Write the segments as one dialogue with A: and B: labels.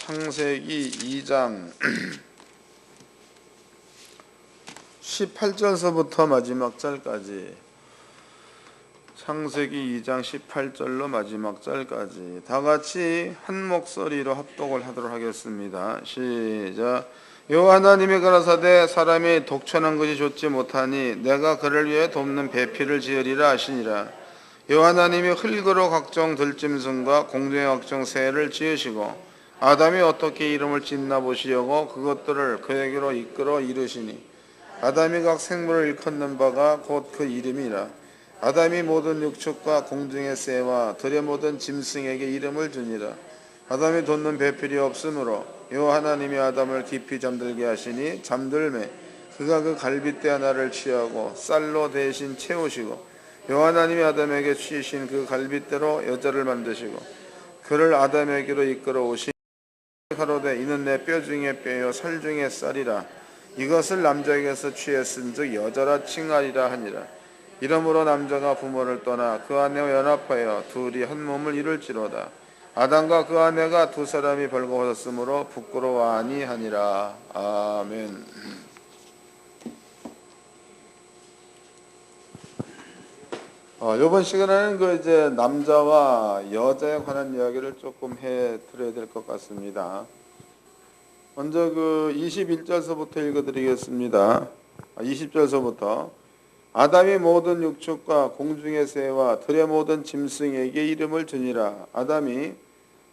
A: 창세기 2장 18절서부터 마지막 절까지, 창세기 2장 18절로 마지막 절까지 다 같이 한 목소리로 합독을 하도록 하겠습니다. 시작. 여호와 하나님이 가라사대 사람이 독천한 것이 좋지 못하니 내가 그를 위해 돕는 배필을 지으리라 하시니라. 여호와 하나님이 흙으로 각종 들짐승과 공중의 각종 새를 지으시고 아담이 어떻게 이름을 짓나 보시려고 그것들을 그에게로 이끌어 이르시니 아담이 각 생물을 일컫는 바가 곧 그 이름이라. 아담이 모든 육축과 공중의 새와 들의 모든 짐승에게 이름을 주니라. 아담이 돋는 배필이 없으므로 여호와 하나님이 아담을 깊이 잠들게 하시니 잠들매 그가 그 갈빗대 하나를 취하고 쌀로 대신 채우시고 여호와 하나님이 아담에게 취하신 그 갈빗대로 여자를 만드시고 그를 아담에게로 이끌어 오시니 가로되 이는 내 뼈 중에 뼈요 살 중에 쌀이라. 이것을 남자에게서 취했은즉 여자라 칭하리라 하니라. 이러므로 남자가 부모를 떠나 그 아내와 연합하여 둘이 한 몸을 이룰지로다. 아담과 그 아내가 두 사람이 벌거벗었으므로 부끄러워하니 하니라. 아멘. 이번 시간에는 이제 남자와 여자에 관한 이야기를 조금 해 드려야 될 것 같습니다. 먼저 21절서부터 읽어드리겠습니다. 20절서부터 아담이 모든 육축과 공중의 새와 들의 모든 짐승에게 이름을 주니라. 아담이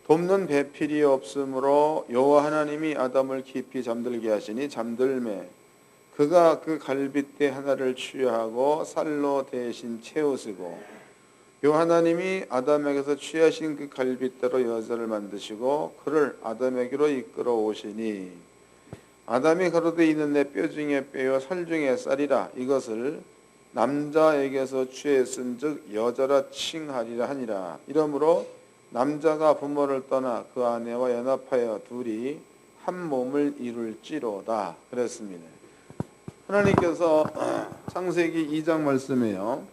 A: 돕는 배필이 없으므로 여호와 하나님이 아담을 깊이 잠들게 하시니 잠들매 그가 그 갈빗대 하나를 취하고 쌀로 대신 채우시고 여호와 하나님이 아담에게서 취하신 그 갈빗대로 여자를 만드시고 그를 아담에게로 이끌어 오시니 아담이 가로되 이는 내 뼈 중에 뼈요 살 중에 쌀이라. 이것을 남자에게서 취했은즉 여자라 칭하리라 하니라. 이러므로 남자가 부모를 떠나 그 아내와 연합하여 둘이 한 몸을 이룰지로다. 그랬습니다. 하나님께서 창세기 2장 말씀이에요.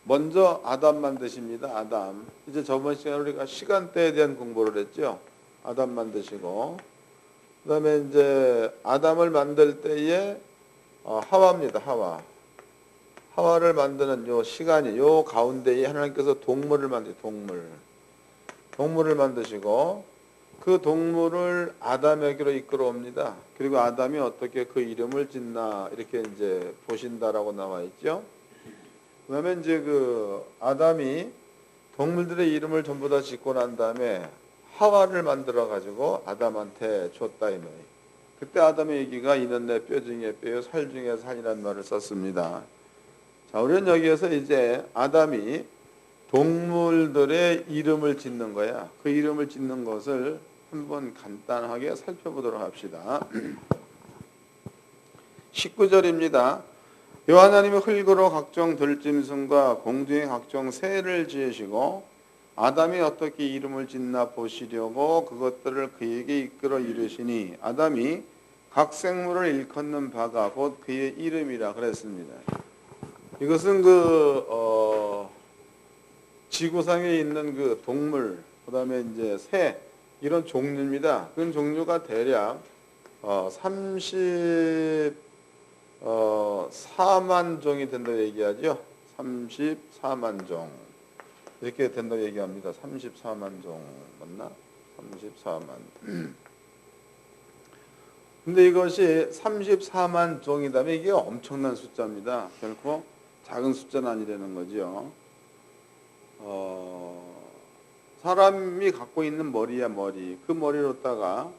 A: 먼저 아담 만드십니다. 아담. 이제 저번 시간에 우리가 시간대에 대한 공부를 했죠. 아담 만드시고 그 다음에 이제 아담을 만들 때에 하와입니다. 하와를 만드는 요 시간이 요 가운데에 하나님께서 동물을 동물을 만드시고 그 동물을 아담에게로 이끌어 옵니다. 그리고 아담이 어떻게 그 이름을 짓나 이렇게 이제 보신다라고 나와 있죠. 그다음에 이제 아담이 동물들의 이름을 전부 다 짓고 난 다음에 하와를 만들어 가지고 아담한테 줬다 이 말이에요. 그때 아담의 얘기가 이는 내 뼈 중에 뼈요 살 중에 살이라는 말을 썼습니다. 자, 우리는 여기에서 이제 아담이 동물들의 이름을 짓는 거야. 그 이름을 짓는 것을 한번 간단하게 살펴보도록 합시다. 19절입니다. 여호와 하나님이 흙으로 각종 들짐승과 공중의 각종 새를 지으시고 아담이 어떻게 이름을 짓나 보시려고 그것들을 그에게 이끌어 이르시니 아담이 각 생물을 일컫는 바가 곧 그의 이름이라 그랬습니다. 이것은 지구상에 있는 동물, 그 다음에 이제 새, 이런 종류입니다. 그 종류가 대략 34만 종이 된다고 얘기하죠. 34만 종. 이렇게 된다고 얘기합니다. 34만 종 맞나? 34만. 근데 이것이 34만 종이다면 이게 엄청난 숫자입니다. 결코 작은 숫자는 아니라는 거죠. 사람이 갖고 있는 머리야 머리. 그 머리로다가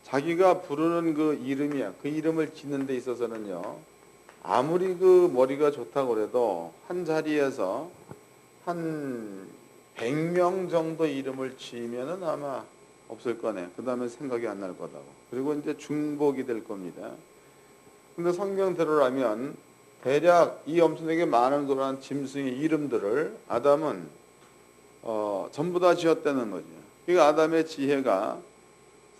A: 자기가 부르는 그 이름이야. 그 이름을 짓는 데 있어서는요. 아무리 그 머리가 좋다고 해도 한 자리에서 한 100명 정도 이름을 지으면은 아마 없을 거네. 그 다음에 생각이 안 날 거다고. 그리고 이제 중복이 될 겁니다. 근데 성경대로라면 대략 이 엄청나게 많은 그러한 짐승의 이름들을 아담은 전부 다 지었다는 거죠. 그러니까 아담의 지혜가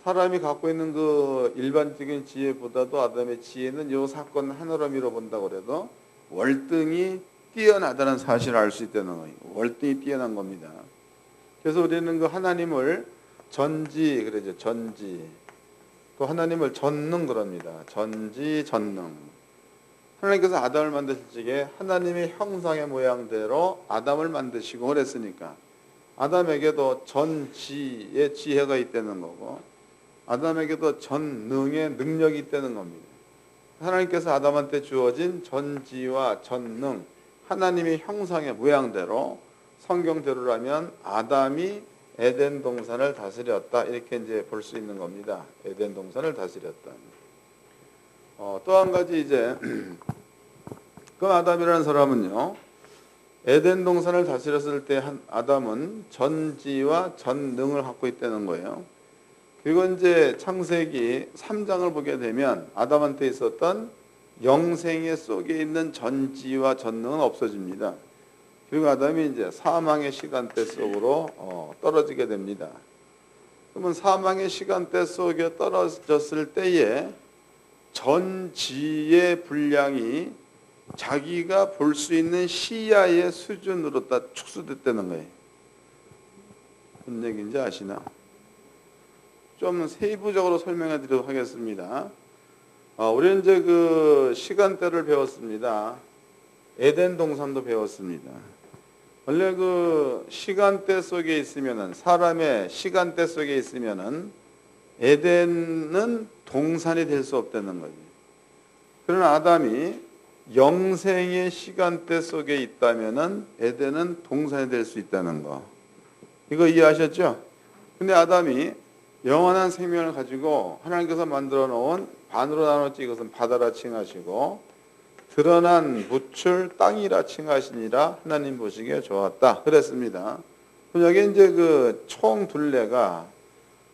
A: 사람이 갖고 있는 그 일반적인 지혜보다도 아담의 지혜는 이 사건 하나로 밀어본다고 해도 월등히 뛰어나다는 사실을 알 수 있다는 거예요. 월등히 뛰어난 겁니다. 그래서 우리는 그 하나님을 전지 그러죠. 전지. 또 하나님을 전능 그럽니다. 전지 전능. 하나님께서 아담을 만드실 적에 하나님의 형상의 모양대로 아담을 만드시고 그랬으니까 아담에게도 전지의 지혜가 있다는 거고 아담에게도 전능의 능력이 있다는 겁니다. 하나님께서 아담한테 주어진 전지와 전능, 하나님의 형상의 모양대로 성경대로라면 아담이 에덴 동산을 다스렸다 이렇게 이제 볼 수 있는 겁니다. 에덴 동산을 다스렸다. 또 한 가지 이제 그 아담이라는 사람은요, 에덴 동산을 다스렸을 때 아담은 전지와 전능을 갖고 있다는 거예요. 그리고 이제 창세기 3장을 보게 되면 아담한테 있었던 영생의 속에 있는 전지와 전능은 없어집니다. 그리고 아담이 이제 사망의 시간대 속으로 떨어지게 됩니다. 그러면 사망의 시간대 속에 떨어졌을 때에 전지의 분량이 자기가 볼 수 있는 시야의 수준으로 다 축소됐다는 거예요. 무슨 얘기인지 아시나? 좀 세부적으로 설명해 드리도록 하겠습니다. 우리는 이제 그 시간대를 배웠습니다. 에덴 동산도 배웠습니다. 원래 그 시간대 속에 있으면은 사람의 시간대 속에 있으면은 에덴은 동산이 될 수 없다는 거죠. 그러나 아담이 영생의 시간대 속에 있다면은 에덴은 동산이 될 수 있다는 거. 이거 이해하셨죠? 근데 아담이 영원한 생명을 가지고 하나님께서 만들어 놓은 반으로 나눴지 이것은 바다라 칭하시고 드러난 묻을 땅이라 칭하시니라 하나님 보시기에 좋았다 그랬습니다. 여기 이제 그 총 둘레가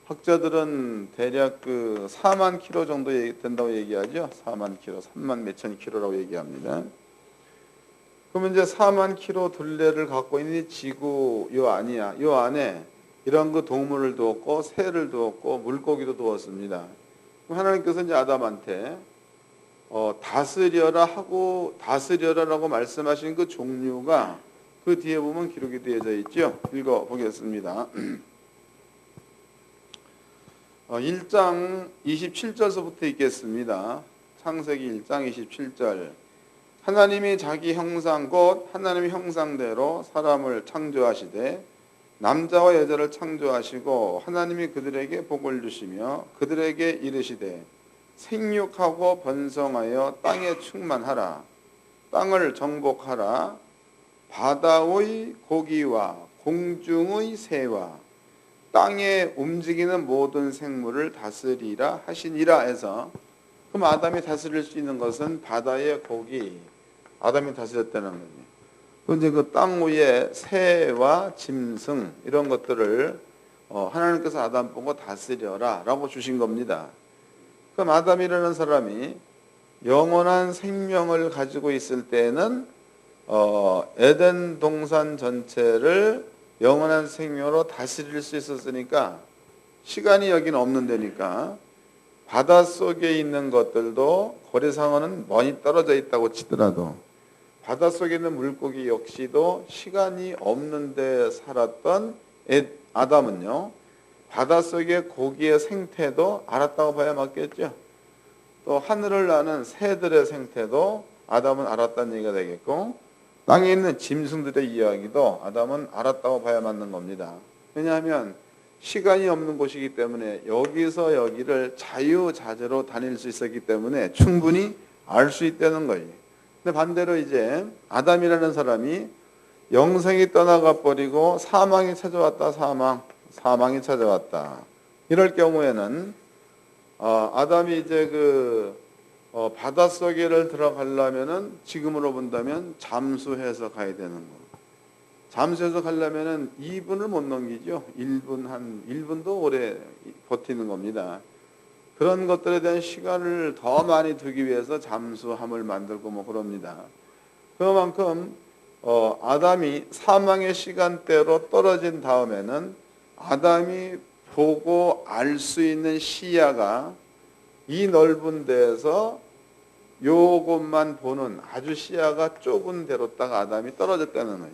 A: 학자들은 대략 그 4만 킬로 정도 된다고 얘기하죠. 4만 킬로, 3만 몇천 킬로라고 얘기합니다. 그러면 이제 4만 킬로 둘레를 갖고 있는 지구 요 아니야. 요 안에 이런 그 동물을 두었고 새를 두었고 물고기도 두었습니다. 하나님께서 이제 아담한테 다스려라라고 말씀하신 그 종류가 그 뒤에 보면 기록이 되어져 있죠. 읽어 보겠습니다. 1장 27절서부터 읽겠습니다. 창세기 1장 27절. 하나님이 자기 형상 곧 하나님의 형상대로 사람을 창조하시되 남자와 여자를 창조하시고 하나님이 그들에게 복을 주시며 그들에게 이르시되 생육하고 번성하여 땅에 충만하라. 땅을 정복하라. 바다의 고기와 공중의 새와 땅에 움직이는 모든 생물을 다스리라 하시니라 해서 그럼 아담이 다스릴 수 있는 것은 바다의 고기, 아담이 다스렸다는 거예요. 이제 그 땅 위에 새와 짐승 이런 것들을 하나님께서 아담 보고 다스려라라고 주신 겁니다. 그럼 아담이라는 사람이 영원한 생명을 가지고 있을 때에는 에덴 동산 전체를 영원한 생명으로 다스릴 수 있었으니까 시간이 여기는 없는 데니까 바닷속에 있는 것들도 고래상어는 멀리 떨어져 있다고 치더라도 바닷속에 있는 물고기 역시도 시간이 없는 데 살았던 아담은요 바닷속의 고기의 생태도 알았다고 봐야 맞겠죠. 또 하늘을 나는 새들의 생태도 아담은 알았다는 얘기가 되겠고 땅에 있는 짐승들의 이야기도 아담은 알았다고 봐야 맞는 겁니다. 왜냐하면 시간이 없는 곳이기 때문에 여기서 여기를 자유자재로 다닐 수 있었기 때문에 충분히 알 수 있다는 거예요. 근데 반대로 이제 아담이라는 사람이 영생이 떠나가 버리고 사망이 찾아왔다. 사망이 찾아왔다. 이럴 경우에는 아담이 이제 바닷속에를 들어가려면은 지금으로 본다면 잠수해서 가야 되는 거. 잠수해서 가려면은 2분을 못 넘기죠. 1분도 오래 버티는 겁니다. 그런 것들에 대한 시간을 더 많이 두기 위해서 잠수함을 만들고 뭐 그럽니다. 그만큼 아담이 사망의 시간대로 떨어진 다음에는 아담이 보고 알 수 있는 시야가 이 넓은 데에서 요것만 보는 아주 시야가 좁은 데로 딱 아담이 떨어졌다는 거예요.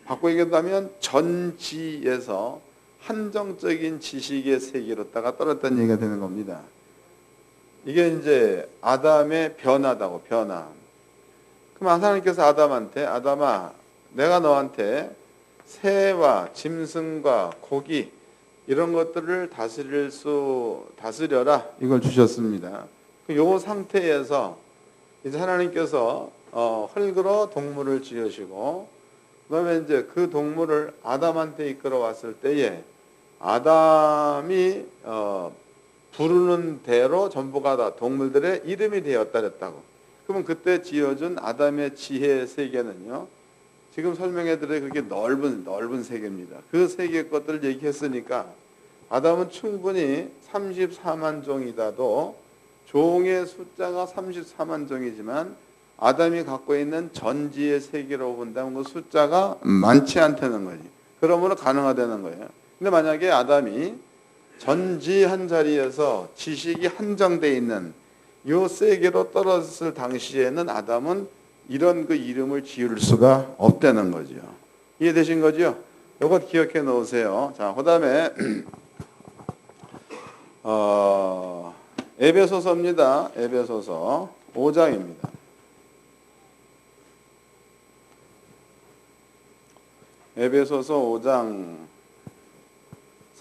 A: 바꿔 얘기한다면 전지에서 한정적인 지식의 세계로 떨어졌다는 얘기가 되는 겁니다. 이게 이제 아담의 변화다고, 변화. 그럼 하나님께서 아담한테, 아담아, 내가 너한테 새와 짐승과 고기 이런 것들을 다스려라 이걸 주셨습니다. 요 상태에서 이제 하나님께서 흙으로 동물을 지으시고 그다음에 이제 그 동물을 아담한테 이끌어 왔을 때에 아담이 부르는 대로 전부가 다 동물들의 이름이 되었다 그랬다고. 그러면 그때 지어준 아담의 지혜의 세계는요. 지금 설명해 드린 그렇게 넓은 세계입니다. 그 세계 것들을 얘기했으니까 아담은 충분히 34만 종이다도 종의 숫자가 34만 종이지만 아담이 갖고 있는 전지의 세계로 본다면 그 숫자가 많지 않다는 거지. 그러므로 가능하다는 거예요. 근데 만약에 아담이 전지 한 자리에서 지식이 한정되어 있는 요 세계로 떨어졌을 당시에는 아담은 이런 그 이름을 지을 수가 없다는 거죠. 이해되신 거죠? 이것 기억해 놓으세요. 자, 그 다음에 에베소서입니다. 에베소서 5장입니다. 에베소서 5장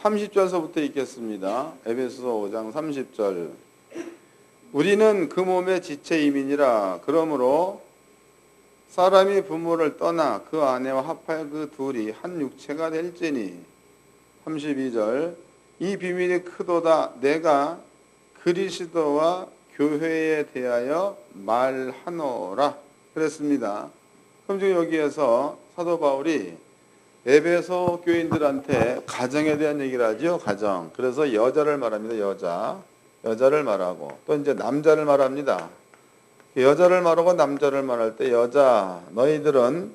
A: 30절서부터 읽겠습니다. 에베소서 5장 30절. 우리는 그 몸의 지체임이니라. 그러므로 사람이 부모를 떠나 그 아내와 합하여 그 둘이 한 육체가 될지니. 32절. 이 비밀이 크도다. 내가 그리스도와 교회에 대하여 말하노라. 그랬습니다. 그럼 지금 여기에서 사도 바울이 에베소 교인들한테 가정에 대한 얘기를 하죠. 가정. 그래서 여자를 말합니다. 여자를 말하고 또 이제 남자를 말합니다. 여자를 말하고 남자를 말할 때 여자 너희들은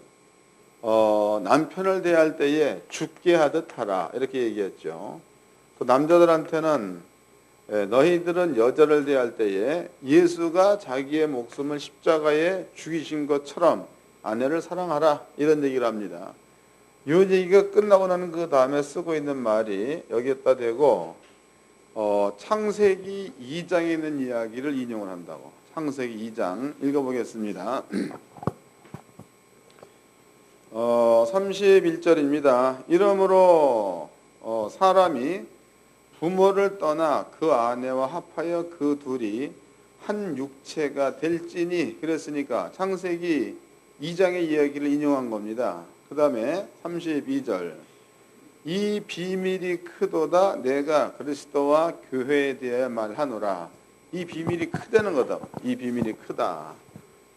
A: 남편을 대할 때에 죽게 하듯 하라 이렇게 얘기했죠. 또 남자들한테는 너희들은 여자를 대할 때에 예수가 자기의 목숨을 십자가에 죽이신 것처럼 아내를 사랑하라 이런 얘기를 합니다. 이 얘기가 끝나고 나는 그 다음에 쓰고 있는 말이 여기에다 대고 창세기 2장에 있는 이야기를 인용을 한다고. 창세기 2장 읽어보겠습니다. 31절입니다. 이러므로 사람이 부모를 떠나 그 아내와 합하여 그 둘이 한 육체가 될지니 그랬으니까 창세기 2장의 이야기를 인용한 겁니다. 그 다음에 32절 이 비밀이 크도다 내가 그리스도와 교회에 대해 말하노라. 이 비밀이 크다는 거다. 이 비밀이 크다.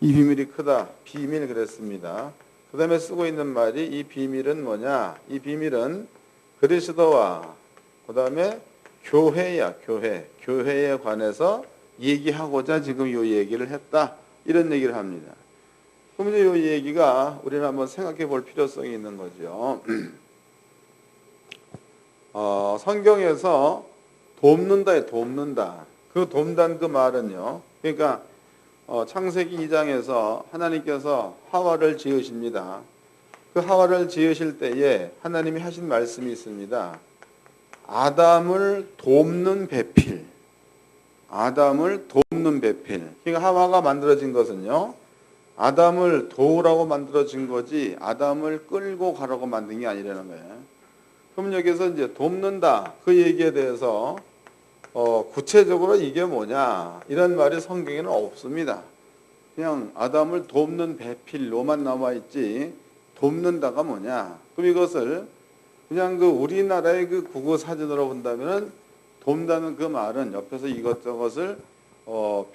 A: 이 비밀이 크다. 비밀 그랬습니다. 그 다음에 쓰고 있는 말이 이 비밀은 뭐냐. 이 비밀은 그리스도와 그 다음에 교회야. 교회에 관해서 얘기하고자 지금 이 얘기를 했다. 이런 얘기를 합니다. 그럼 이제 이 얘기가 우리는 한번 생각해 볼 필요성이 있는 거죠. 성경에서 돕는다. 그 돕는 그 말은요. 그러니까 창세기 2장에서 하나님께서 하와를 지으십니다. 그 하와를 지으실 때에 하나님이 하신 말씀이 있습니다. 아담을 돕는 배필. 그러니까 하와가 만들어진 것은요. 아담을 도우라고 만들어진 거지 아담을 끌고 가라고 만든 게 아니라는 거예요. 그럼 여기서 이제 돕는다 그 얘기에 대해서 구체적으로 이게 뭐냐 이런 말이 성경에는 없습니다. 그냥 아담을 돕는 배필로만 나와 있지 돕는다가 뭐냐. 그럼 이것을 그냥 그 우리나라의 그 국어 사전으로 본다면은 돕다는 그 말은 옆에서 이것저것을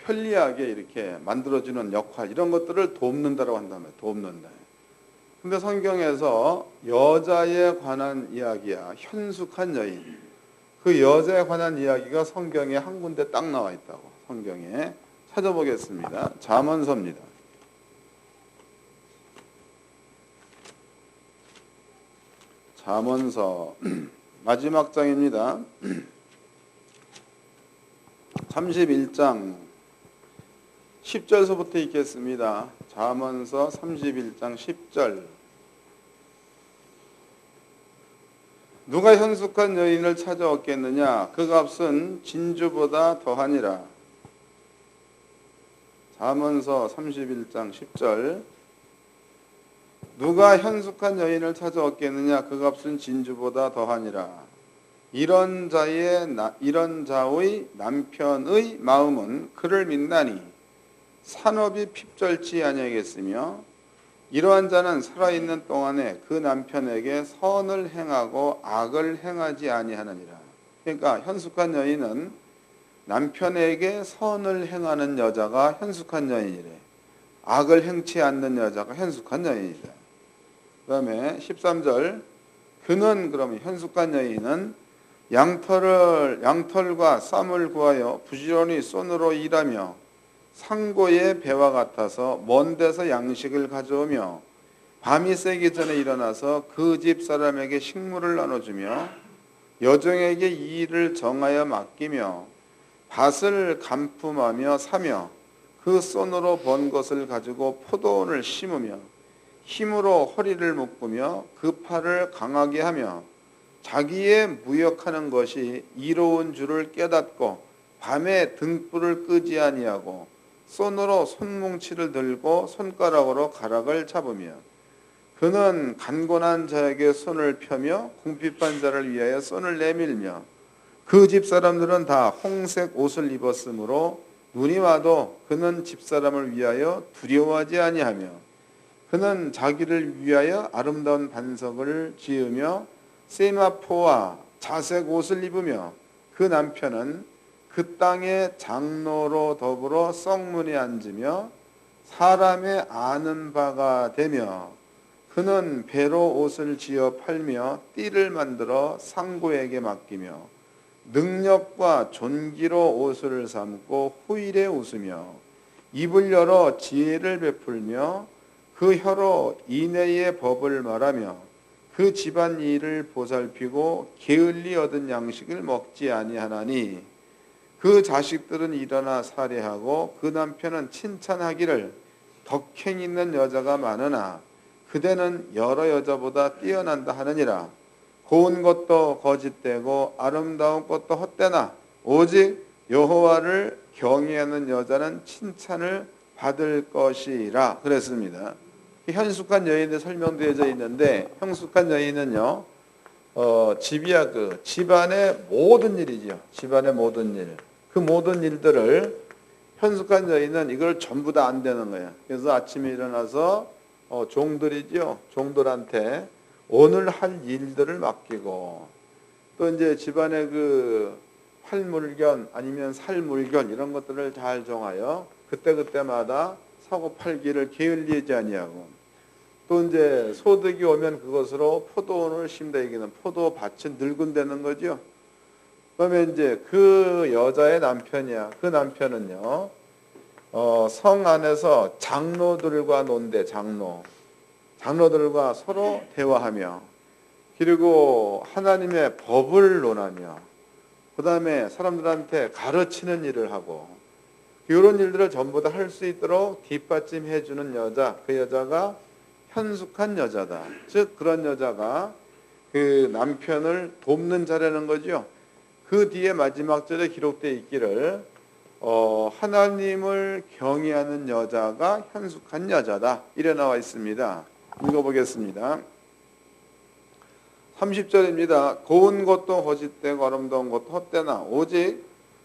A: 편리하게 이렇게 만들어주는 역할 이런 것들을 돕는다라고 한다면 돕는다. 근데 성경에서 여자에 관한 이야기야. 현숙한 여인. 그 여자에 관한 이야기가 성경에 한 군데 딱 나와 있다고. 성경에 찾아보겠습니다. 잠언서입니다. 잠언서 마지막 장입니다. 31장 10절서부터 읽겠습니다. 잠언서 31장 10절 누가 현숙한 여인을 찾아왔겠느냐? 그 값은 진주보다 더하니라. 잠언서 31장 10절. 누가 현숙한 여인을 찾아왔겠느냐? 그 값은 진주보다 더하니라. 이런 자의 남편의 마음은 그를 믿나니 산업이 핍절치 아니하겠으며 이러한 자는 살아있는 동안에 그 남편에게 선을 행하고 악을 행하지 아니하느니라. 그러니까 현숙한 여인은 남편에게 선을 행하는 여자가 현숙한 여인이래. 악을 행치 않는 여자가 현숙한 여인이다. 그 다음에 13절. 그는 그러면 현숙한 여인은 양털과 쌈을 구하여 부지런히 손으로 일하며 상고의 배와 같아서 먼 데서 양식을 가져오며 밤이 새기 전에 일어나서 그 집 사람에게 식물을 나눠주며 여종에게 이 일을 정하여 맡기며 밭을 간품하며 사며 그 손으로 번 것을 가지고 포도원을 심으며 힘으로 허리를 묶으며 그 팔을 강하게 하며 자기의 무역하는 것이 이로운 줄을 깨닫고 밤에 등불을 끄지 아니하고 손으로 손뭉치를 들고 손가락으로 가락을 잡으며 그는 간곤한 자에게 손을 펴며 궁핍한 자를 위하여 손을 내밀며 그 집 사람들은 다 홍색 옷을 입었으므로 눈이 와도 그는 집사람을 위하여 두려워하지 아니하며 그는 자기를 위하여 아름다운 반석을 지으며 세마포와 자색 옷을 입으며 그 남편은 그 땅의 장로로 더불어 썩문에 앉으며 사람의 아는 바가 되며 그는 배로 옷을 지어 팔며 띠를 만들어 상고에게 맡기며 능력과 존귀로 옷을 삼고 후일에 웃으며 입을 열어 지혜를 베풀며 그 혀로 인애의 법을 말하며 그 집안 일을 보살피고 게을리 얻은 양식을 먹지 아니하나니 그 자식들은 일어나 살해하고 그 남편은 칭찬하기를 덕행 있는 여자가 많으나 그대는 여러 여자보다 뛰어난다 하느니라. 고운 것도 거짓되고 아름다운 것도 헛되나 오직 여호와를 경외하는 여자는 칭찬을 받을 것이라 그랬습니다. 현숙한 여인에 설명되어져 있는데 현숙한 여인은요 집이야 그 집안의 모든 일이죠. 집안의 모든 일. 그 모든 일들을 현숙한 여인은 이걸 전부 다 안 되는 거야. 그래서 아침에 일어나서 종들이죠. 종들한테 오늘 할 일들을 맡기고 또 이제 집안의 그 활물견 아니면 살물견 이런 것들을 잘 정하여 그때그때마다 사고 팔기를 게을리하지 아니하고 또 이제 소득이 오면 그것으로 포도원을 심다 얘기는 포도밭이 늙은다는 거죠. 그러면 이제 그 여자의 남편이야. 그 남편은요, 성 안에서 장로들과 논대, 장로들과 서로 대화하며, 그리고 하나님의 법을 논하며, 그 다음에 사람들한테 가르치는 일을 하고, 이런 일들을 전부 다 할 수 있도록 뒷받침해 주는 여자, 그 여자가 현숙한 여자다. 즉 그런 여자가 그 남편을 돕는 자라는 거죠. 그 뒤에 마지막 절에 기록되어 있기를 하나님을 경외하는 여자가 현숙한 여자다. 이래 나와 있습니다. 읽어보겠습니다. 30절입니다. 고운 것도 거짓되고 아름다운 것도 헛되나 오직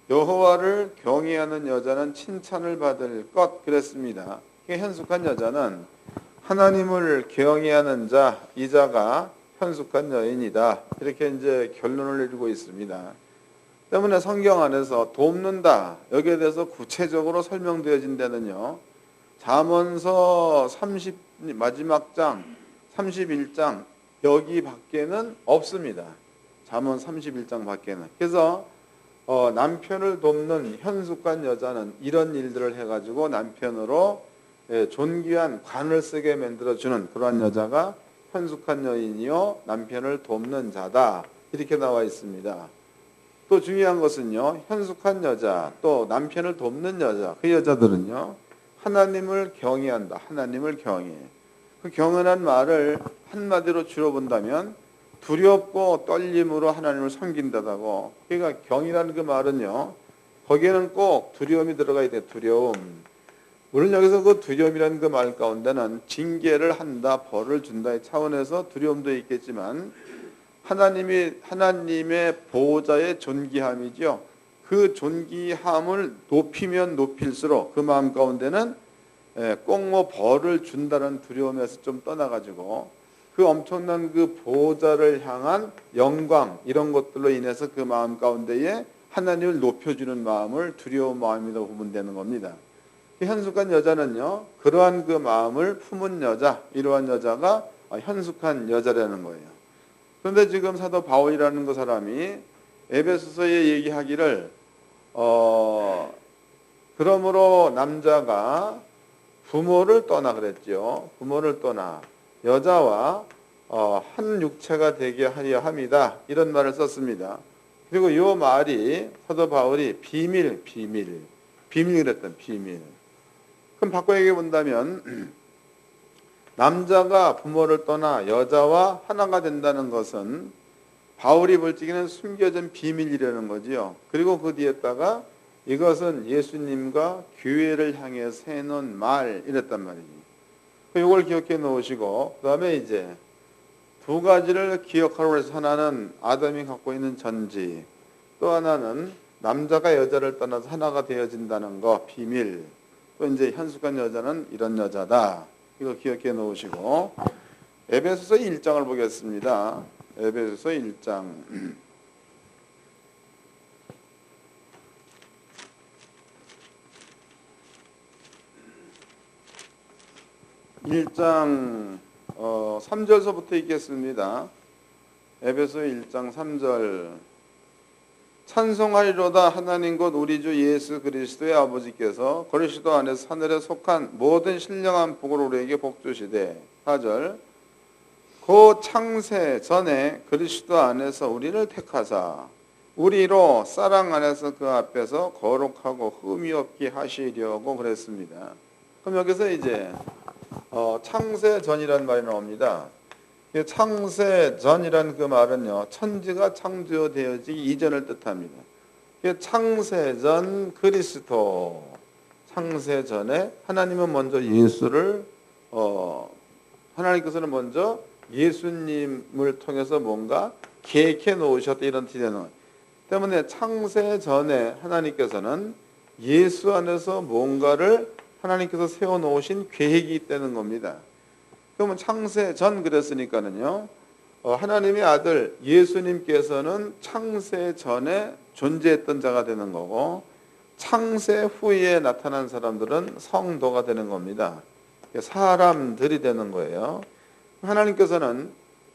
A: 여호와를 경외하는 여자는 칭찬을 받을 것 그랬습니다. 현숙한 여자는 하나님을 경외하는 자, 이 자가 현숙한 여인이다. 이렇게 이제 결론을 내리고 있습니다. 때문에 성경 안에서 돕는다. 여기에 대해서 구체적으로 설명되어진 데는요. 잠언서 마지막 장 31장 여기 밖에는 없습니다. 잠언 31장 밖에는. 그래서 남편을 돕는 현숙한 여자는 이런 일들을 해가지고 남편으로 존귀한 관을 쓰게 만들어주는 그러한 여자가 현숙한 여인이요 남편을 돕는 자다. 이렇게 나와 있습니다. 또 중요한 것은요. 현숙한 여자 또 남편을 돕는 여자 그 여자들은요. 하나님을 경외한다. 하나님을 경외해. 그 경외한 말을 한마디로 줄여본다면 두렵고 떨림으로 하나님을 섬긴다고. 그러니까 경이라는 그 말은요, 거기에는 꼭 두려움이 들어가야 돼. 두려움. 물론 여기서 그 두려움이라는 그 말 가운데는 징계를 한다, 벌을 준다의 차원에서 두려움도 있겠지만, 하나님의 보호자의 존귀함이죠. 그 존귀함을 높이면 높일수록 그 마음 가운데는 꼭 뭐 벌을 준다는 두려움에서 좀 떠나가지고 그 엄청난 그 보호자를 향한 영광 이런 것들로 인해서 그 마음 가운데에 하나님을 높여주는 마음을 두려운 마음이라고 보면 되는 겁니다. 현숙한 여자는요, 그러한 그 마음을 품은 여자, 이러한 여자가 현숙한 여자라는 거예요. 그런데 지금 사도 바울이라는 그 사람이 에베소서에 얘기하기를 그러므로 남자가 부모를 떠나 그랬죠. 부모를 떠나 여자와 한 육체가 되게 하려 합니다. 이런 말을 썼습니다. 그리고 이 말이 사도 바울이 비밀 그랬던 비밀. 그럼 바꿔 얘기해 본다면 남자가 부모를 떠나 여자와 하나가 된다는 것은 바울이 볼 적에는 숨겨진 비밀이라는 거지요. 그리고 그 뒤에다가 이것은 예수님과 교회를 향해서 해놓은 말 이랬단 말이지. 이걸 기억해 놓으시고 그 다음에 이제 두 가지를 기억하라고 해서 하나는 아담이 갖고 있는 전지, 또 하나는 남자가 여자를 떠나서 하나가 되어진다는 거 비밀, 또 이제 현숙한 여자는 이런 여자다. 이거 기억해 놓으시고 에베소서 1장을 보겠습니다. 에베소서 1장 1장 3절서부터 읽겠습니다. 에베소 1장 3절 찬송하리로다 하나님 곧 우리 주 예수 그리스도의 아버지께서 그리스도 안에서 하늘에 속한 모든 신령한 복을 우리에게 복주시되 4절 그 창세 전에 그리스도 안에서 우리를 택하사 우리로 사랑 안에서 그 앞에서 거룩하고 흠이 없게 하시려고 그랬습니다. 그럼 여기서 이제 창세 전이라는 말이 나옵니다. 창세 전이라는 그 말은요, 천지가 창조되어지기 이전을 뜻합니다. 창세 전 그리스도, 창세 전에 하나님은 먼저 예수를 하나님께서는 먼저 예수님을 통해서 뭔가 계획해 놓으셨다 이런 뜻이는 때문에 창세 전에 하나님께서는 예수 안에서 뭔가를 하나님께서 세워놓으신 계획이 있다는 겁니다. 그러면 창세 전 그랬으니까는요, 하나님의 아들 예수님께서는 창세 전에 존재했던 자가 되는 거고, 창세 후에 나타난 사람들은 성도가 되는 겁니다. 사람들이 되는 거예요. 하나님께서는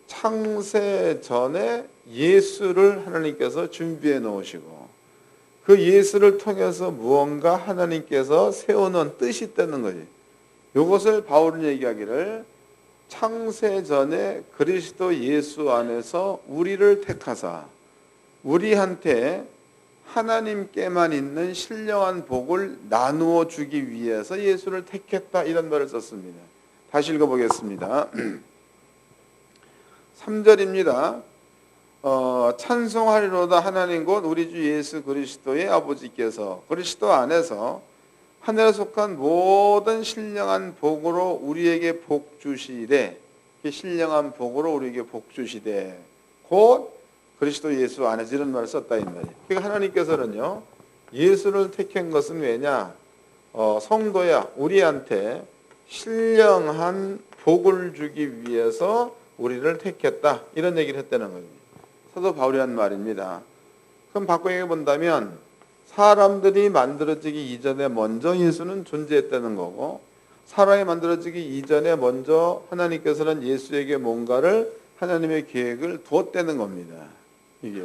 A: 창세 전에 예수를 하나님께서 준비해 놓으시고, 그 예수를 통해서 무언가 하나님께서 세워놓은 뜻이 있다는 거지. 이것을 바울은 얘기하기를 창세 전에 그리스도 예수 안에서 우리를 택하사 우리한테 하나님께만 있는 신령한 복을 나누어 주기 위해서 예수를 택했다 이런 말을 썼습니다. 다시 읽어보겠습니다. 3절입니다. 찬송하리로다 하나님 곧 우리 주 예수 그리스도의 아버지께서 그리스도 안에서 하늘에 속한 모든 신령한 복으로 우리에게 복 주시되, 신령한 복으로 우리에게 복 주시되 곧 그리스도 예수 안에서 이런 말을 썼다 이 말이에요. 그러니까 하나님께서는요, 예수를 택한 것은 왜냐? 성도야 우리한테 신령한 복을 주기 위해서 우리를 택했다 이런 얘기를 했다는 거예요. 사도 바울이 한 말입니다. 그럼 바꿔 얘기해 본다면 사람들이 만들어지기 이전에 먼저 예수는 존재했다는 거고, 사람이 만들어지기 이전에 먼저 하나님께서는 예수에게 뭔가를 하나님의 계획을 두었다는 겁니다. 이게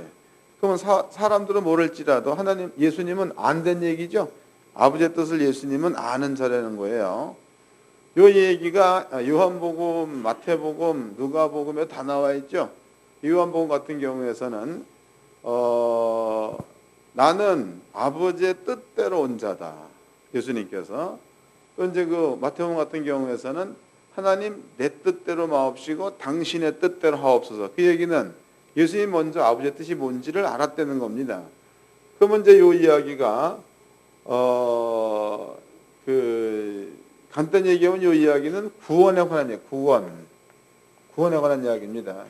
A: 그러면 사람들은 모를지라도 예수님은 안 된 얘기죠. 아버지의 뜻을 예수님은 아는 자라는 거예요. 이 얘기가 요한복음, 마태복음, 누가복음에 다 나와 있죠. 요한복음 같은 경우에서는 나는 아버지의 뜻대로 온 자다. 예수님께서. 또 이제 그 마태복음 같은 경우에서는 하나님 내 뜻대로 마옵시고 당신의 뜻대로 하옵소서. 그 얘기는 예수님이 먼저 아버지의 뜻이 뭔지를 알았다는 겁니다. 그러면 이제 이 이야기가 간단히 얘기하면 이 이야기는 구원에 관한 이야기, 구원에 관한 이야기입니다.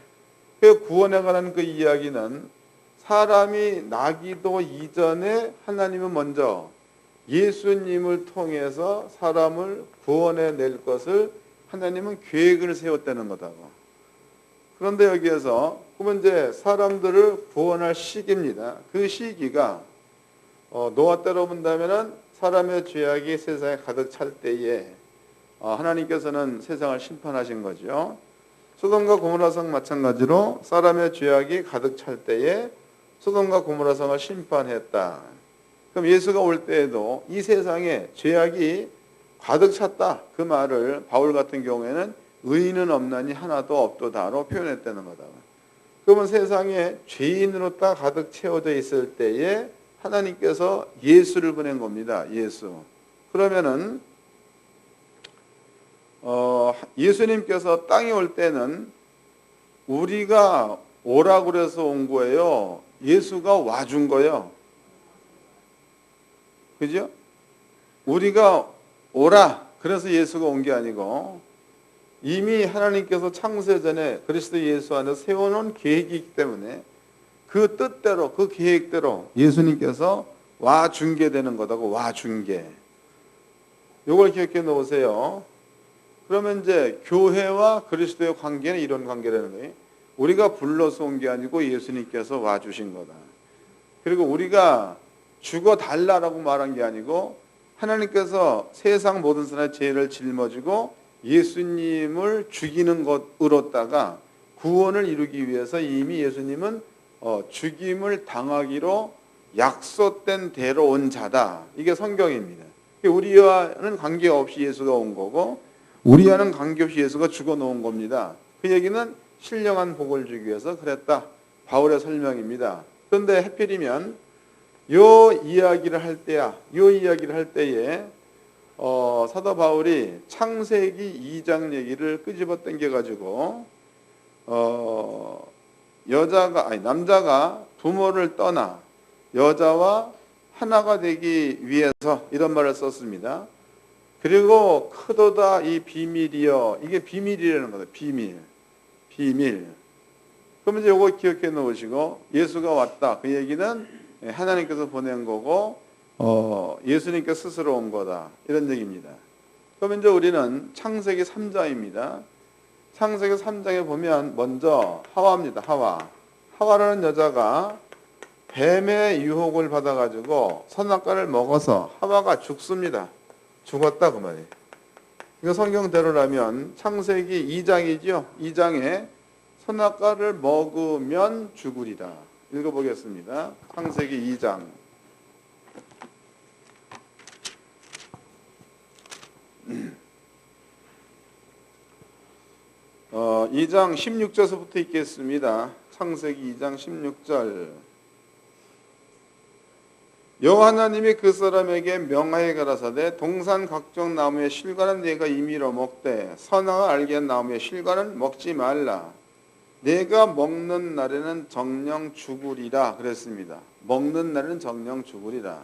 A: 그 구원에 관한 그 이야기는 사람이 나기도 이전에 하나님은 먼저 예수님을 통해서 사람을 구원해 낼 것을 하나님은 계획을 세웠다는 거다고. 그런데 여기에서 그러면 이제 사람들을 구원할 시기입니다. 그 시기가 노아 때로 본다면은 사람의 죄악이 세상에 가득 찰 때에 하나님께서는 세상을 심판하신 거죠. 소돔과 고모라성 마찬가지로 사람의 죄악이 가득 찰 때에 소돔과 고모라성을 심판했다. 그럼 예수가 올 때에도 이 세상에 죄악이 가득 찼다. 그 말을 바울 같은 경우에는 의인은 없나니 하나도 없도다로 표현했다는 거다. 그러면 세상에 죄인으로 딱 가득 채워져 있을 때에 하나님께서 예수를 보낸 겁니다. 예수. 그러면은 예수님께서 땅에 올 때는 우리가 오라고 그래서 온 거예요. 예수가 와준 거예요. 그죠? 우리가 오라 그래서 예수가 온 게 아니고 이미 하나님께서 창세 전에 그리스도 예수 안에 세워놓은 계획이기 때문에 그 뜻대로 그 계획대로 예수님께서 와준 게 되는 거다고. 와준 게. 이걸 기억해 놓으세요. 그러면 이제 교회와 그리스도의 관계는 이런 관계라는 거예요. 우리가 불러서 온 게 아니고 예수님께서 와주신 거다. 그리고 우리가 죽어달라라고 말한 게 아니고 하나님께서 세상 모든 사람의 죄를 짊어지고 예수님을 죽이는 것으로다가 구원을 이루기 위해서 이미 예수님은 죽임을 당하기로 약속된 대로 온 자다. 이게 성경입니다. 우리와는 관계없이 예수가 온 거고 우리와는 관계없이 예수가 죽어 놓은 겁니다. 그 얘기는 신령한 복을 주기 위해서 그랬다. 바울의 설명입니다. 그런데 하필이면 요 이야기를 할 때에 사도 바울이 창세기 2장 얘기를 끄집어 당겨 가지고 남자가 부모를 떠나 여자와 하나가 되기 위해서 이런 말을 썼습니다. 그리고 크도다 이 비밀이여. 이게 비밀이라는 거다. 비밀. 그러면 이제 요거 기억해 놓으시고 예수가 왔다. 그 얘기는 하나님께서 보낸 거고 예수님께 스스로 온 거다. 이런 얘기입니다. 그러면 이제 우리는 창세기 3장입니다. 창세기 3장에 보면 먼저 하와입니다. 하와라는 여자가 뱀의 유혹을 받아가지고 선악과를 먹어서 하와가 죽습니다. 죽었다 그 말이에요. 이거 성경대로라면 창세기 2장이죠. 2장에 선악과를 먹으면 죽으리라. 읽어보겠습니다. 창세기 2장. 2장 16절부터 읽겠습니다. 창세기 2장 16절. 여호와 하나님이 그 사람에게 명하여 가라사대 동산 각종 나무의 실과는 네가 임의로 먹되 선악을 알게 한 나무의 실과는 먹지 말라. 내가 먹는 날에는 정령 죽으리라 그랬습니다. 먹는 날에는 정령 죽으리라.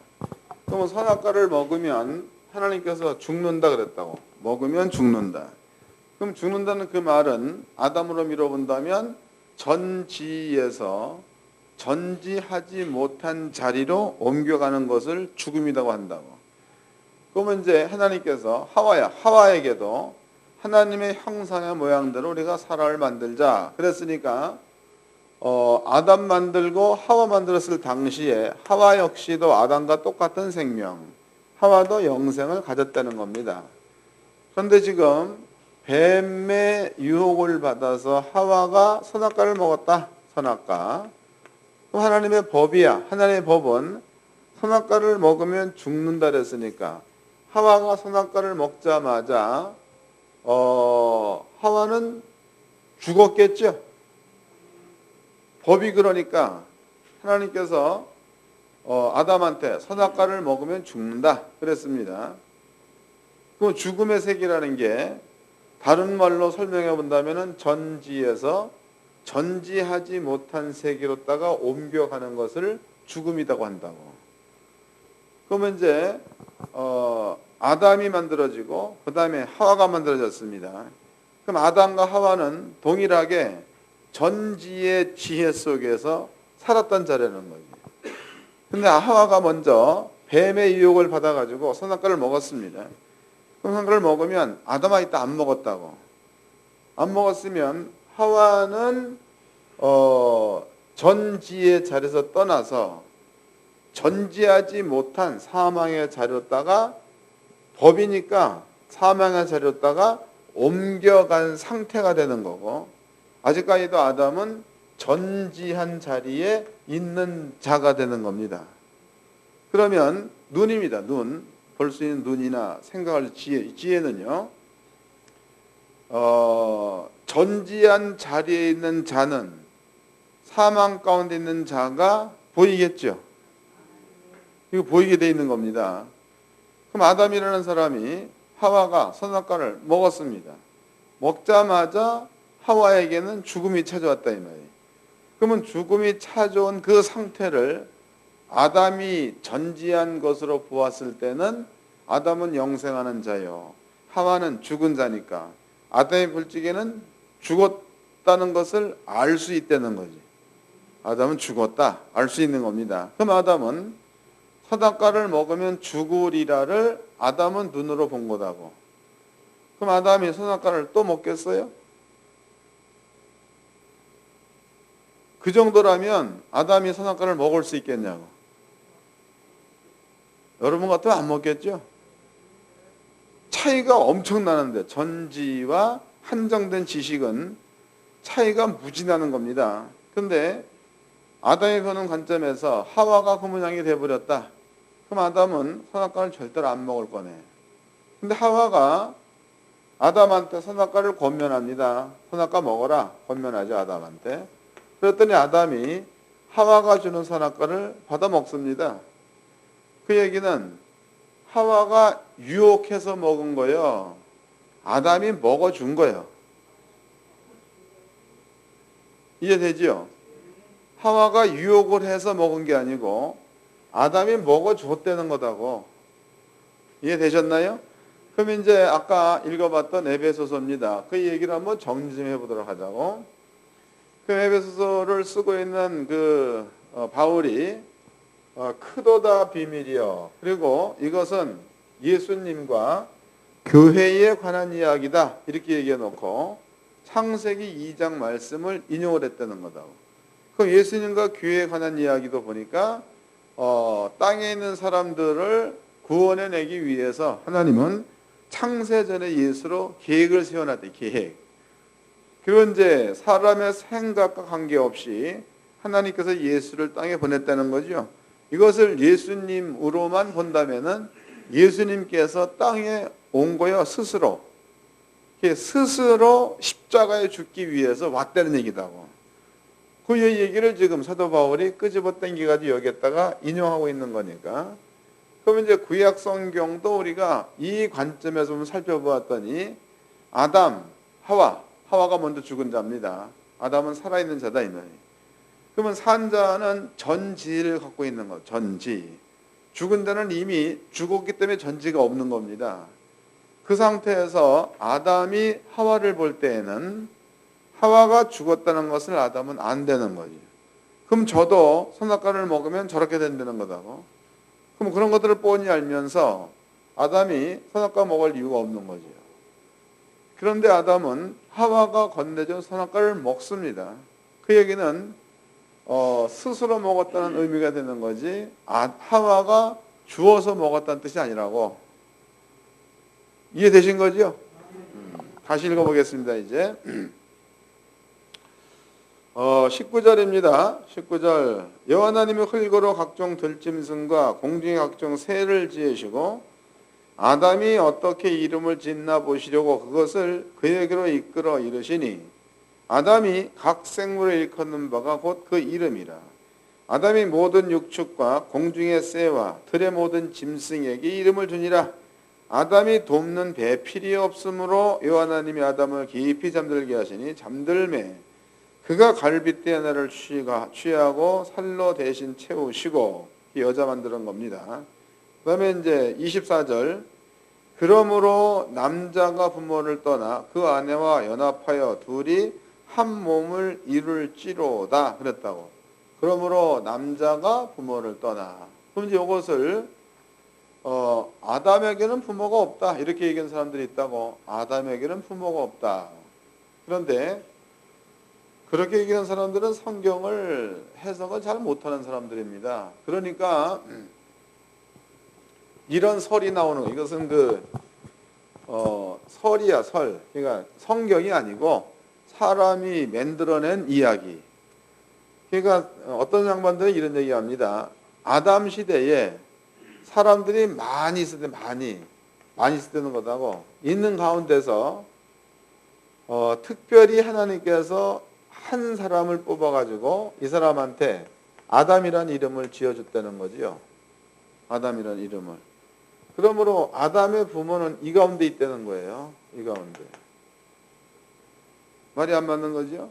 A: 그러면 선악과를 먹으면 하나님께서 죽는다 그랬다고. 먹으면 죽는다. 그럼 죽는다는 그 말은 아담으로 미뤄본다면 전지에서 전지하지 못한 자리로 옮겨가는 것을 죽음이라고 한다고. 그러면 이제 하나님께서 하와에게도 하나님의 형상의 모양대로 우리가 사람을 만들자 그랬으니까 아담 만들고 하와 만들었을 당시에 하와 역시도 아담과 똑같은 생명, 하와도 영생을 가졌다는 겁니다. 그런데 지금 뱀의 유혹을 받아서 하와가 선악과를 먹었다. 선악과. 하나님의 법이야. 하나님의 법은 선악과를 먹으면 죽는다 그랬으니까 하와가 선악과를 먹자마자 하와는 죽었겠죠. 법이 그러니까 하나님께서 아담한테 선악과를 먹으면 죽는다 그랬습니다. 그 죽음의 세계라는 게 다른 말로 설명해 본다면은 전지에서 전지하지 못한 세계로다가 옮겨가는 것을 죽음이라고 한다고. 그러면 이제 아담이 만들어지고 그 다음에 하와가 만들어졌습니다. 그럼 아담과 하와는 동일하게 전지의 지혜 속에서 살았던 자라는 거지. 근데 하와가 먼저 뱀의 유혹을 받아가지고 선악과를 먹었습니다. 그럼 선악과를 먹으면 아담아 이따 안 먹었다고. 안 먹었으면 하와는 전지의 자리에서 떠나서 전지하지 못한 사망의 자리였다가 법이니까 사망의 자리였다가 옮겨간 상태가 되는 거고, 아직까지도 아담은 전지한 자리에 있는 자가 되는 겁니다. 그러면 눈입니다. 눈. 볼 수 있는 눈이나 생각할 지혜는요. 전지한 자리에 있는 자는 사망 가운데 있는 자가 보이겠죠. 이거 보이게 돼 있는 겁니다. 그럼 아담이라는 사람이 하와가 선악과를 먹었습니다. 먹자마자 하와에게는 죽음이 찾아왔다 이 말이에요. 그러면 죽음이 찾아온 그 상태를 아담이 전지한 것으로 보았을 때는 아담은 영생하는 자요, 하와는 죽은 자니까 아담이 볼 적에는 죽었다는 것을 알 수 있다는 거지. 아담은 죽었다 알 수 있는 겁니다. 그럼 아담은 선악과를 먹으면 죽으리라를 아담은 눈으로 본 거다고. 그럼 아담이 선악과를 또 먹겠어요? 그 정도라면 아담이 선악과를 먹을 수 있겠냐고. 여러분 같으면 안 먹겠죠? 차이가 엄청나는데, 전지와 한정된 지식은 차이가 무지 나는 겁니다. 근데 아담이 보는 관점에서 하와가 그 모양이 돼버렸다. 그럼 아담은 선악과를 절대로 안 먹을 거네. 근데 하와가 아담한테 선악과를 권면합니다. 선악과 먹어라. 권면하죠, 아담한테. 그랬더니 아담이 하와가 주는 선악과를 받아 먹습니다. 그 얘기는 하와가 유혹해서 먹은 거예요, 아담이 먹어준 거예요. 이해되지요? 하와가 유혹을 해서 먹은 게 아니고 아담이 먹어줬다는 거다고. 이해되셨나요? 그럼 이제 아까 읽어봤던 에베소서입니다. 그 얘기를 한번 정리 좀 해보도록 하자고. 그 에베소서를 쓰고 있는 바울이 크도다 비밀이요, 그리고 이것은 예수님과 교회에 관한 이야기다 이렇게 얘기해 놓고 창세기 2장 말씀을 인용을 했다는 거다. 그럼 예수님과 교회에 관한 이야기도 보니까 땅에 있는 사람들을 구원해 내기 위해서 하나님은 창세전에 예수로 계획을 세워놨대. 계획. 그리고 이제 사람의 생각과 관계없이 하나님께서 예수를 땅에 보냈다는 거죠. 이것을 예수님으로만 본다면은 예수님께서 땅에 온 거요, 스스로. 스스로 십자가에 죽기 위해서 왔다는 얘기다고. 그 얘기를 지금 사도 바울이 끄집어 당겨가지고 여기에다가 인용하고 있는 거니까. 그럼 이제 구약 성경도 우리가 이 관점에서 한번 살펴보았더니 아담, 하와가 먼저 죽은 자입니다. 아담은 살아있는 자다 이 말이에요. 그러면 산 자는 전지를 갖고 있는 것, 전지. 죽은 자는 이미 죽었기 때문에 전지가 없는 겁니다. 그 상태에서 아담이 하와를 볼 때에는 하와가 죽었다는 것을 아담은 안 되는 거지. 그럼 저도 선악과를 먹으면 저렇게 된다는 거다고. 그럼 그런 것들을 뻔히 알면서 아담이 선악과 먹을 이유가 없는 거죠. 그런데 아담은 하와가 건네준 선악과를 먹습니다. 그 얘기는 스스로 먹었다는 의미가 되는 거지, 하와가 주어서 먹었다는 뜻이 아니라고. 이해되신 거죠? 다시 읽어보겠습니다. 이제 19절입니다. 19절. 여호와 하나님이 흙으로 각종 들짐승과 공중의 각종 새를 지으시고 아담이 어떻게 이름을 짓나 보시려고 그것을 그에게로 이끌어 이르시니 아담이 각 생물을 일컫는 바가 곧 그 이름이라. 아담이 모든 육축과 공중의 새와 들의 모든 짐승에게 이름을 주니라. 아담이 돕는 배필이 없으므로 여호와 하나님이 아담을 깊이 잠들게 하시니 잠들매 그가 갈빗대 하나를 취하고 살로 대신 채우시고 여자 만드는 겁니다. 그 다음에 이제 24절 그러므로 남자가 부모를 떠나 그 아내와 연합하여 둘이 한 몸을 이룰지로다 그랬다고. 그러므로 남자가 부모를 떠나. 그럼 이제 이것을 아담에게는 부모가 없다 이렇게 얘기하는 사람들이 있다고. 아담에게는 부모가 없다. 그런데 그렇게 얘기하는 사람들은 성경을 해석을 잘 못하는 사람들입니다. 그러니까 이런 설이 나오는 거. 이것은 설이야 설. 그러니까 성경이 아니고 사람이 만들어낸 이야기. 그러니까 어떤 양반들은 이런 얘기합니다. 아담 시대에 사람들이 많이 있을 때 많이 있을 때는 거다고 있는 가운데서 특별히 하나님께서 한 사람을 뽑아가지고 이 사람한테 아담이라는 이름을 지어줬다는 거지요. 아담이라는 이름을. 그러므로 아담의 부모는 이 가운데 있다는 거예요. 이 가운데. 말이 안 맞는 거죠?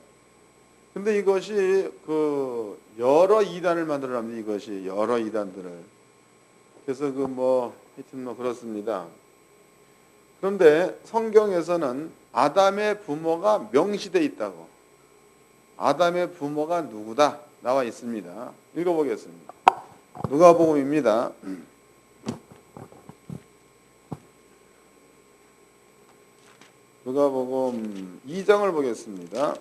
A: 근데 이것이 여러 이단을 만들어냅니다. 이것이 여러 이단들을. 그래서 하여튼 그렇습니다. 그런데 성경에서는 아담의 부모가 명시되어 있다고. 아담의 부모가 누구다 나와 있습니다. 읽어보겠습니다. 누가복음입니다. 누가복음 2장을 보겠습니다.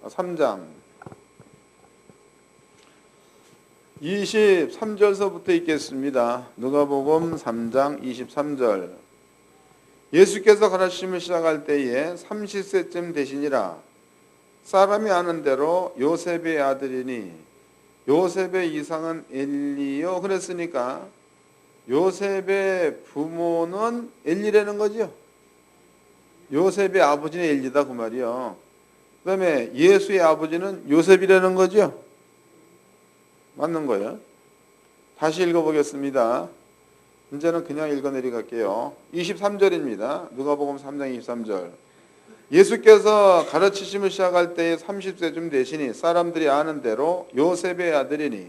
A: 3장 23절서부터 읽겠습니다. 누가복음 3장 23절 예수께서 가르침을 시작할 때에 30세쯤 되시니라. 사람이 아는 대로 요셉의 아들이니 요셉의 이상은 엘리요 그랬으니까 요셉의 부모는 엘리라는 거죠. 요셉의 아버지는 엘리다 그 말이요. 그 다음에 예수의 아버지는 요셉이라는 거죠. 맞는 거예요. 다시 읽어보겠습니다. 이제는 그냥 읽어내리갈게요. 23절입니다. 누가복음 3장 23절 예수께서 가르치심을 시작할 때에 30세쯤 되시니 사람들이 아는 대로 요셉의 아들이니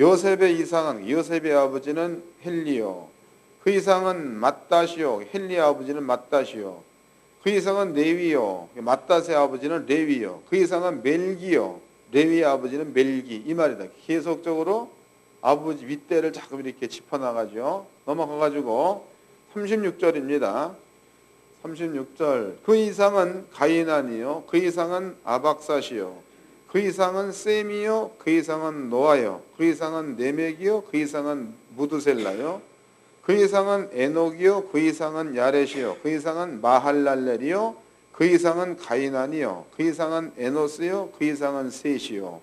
A: 요셉의 이상은 요셉의 아버지는 헬리요 그 이상은 맏다시요 헬리의 아버지는 맏다시요 그 이상은 레위요 맏다스의 아버지는 레위요 그 이상은 멜기요 레위의 아버지는 멜기 이 말이다. 계속적으로 아버지 윗대를 자꾸 이렇게 짚어나가죠. 넘어가가지고 36절입니다. 36절 그 이상은 가이난이요 그 이상은 아박사시요 그 이상은 셈이요 그 이상은 노아요 그 이상은 네멕이요 그 이상은 무드셀라요 그 이상은 에녹이요 그 이상은 야렛이요 그 이상은 마할랄렐이요 그 이상은 가이난이요 그 이상은 에노스요 그 이상은 셋이요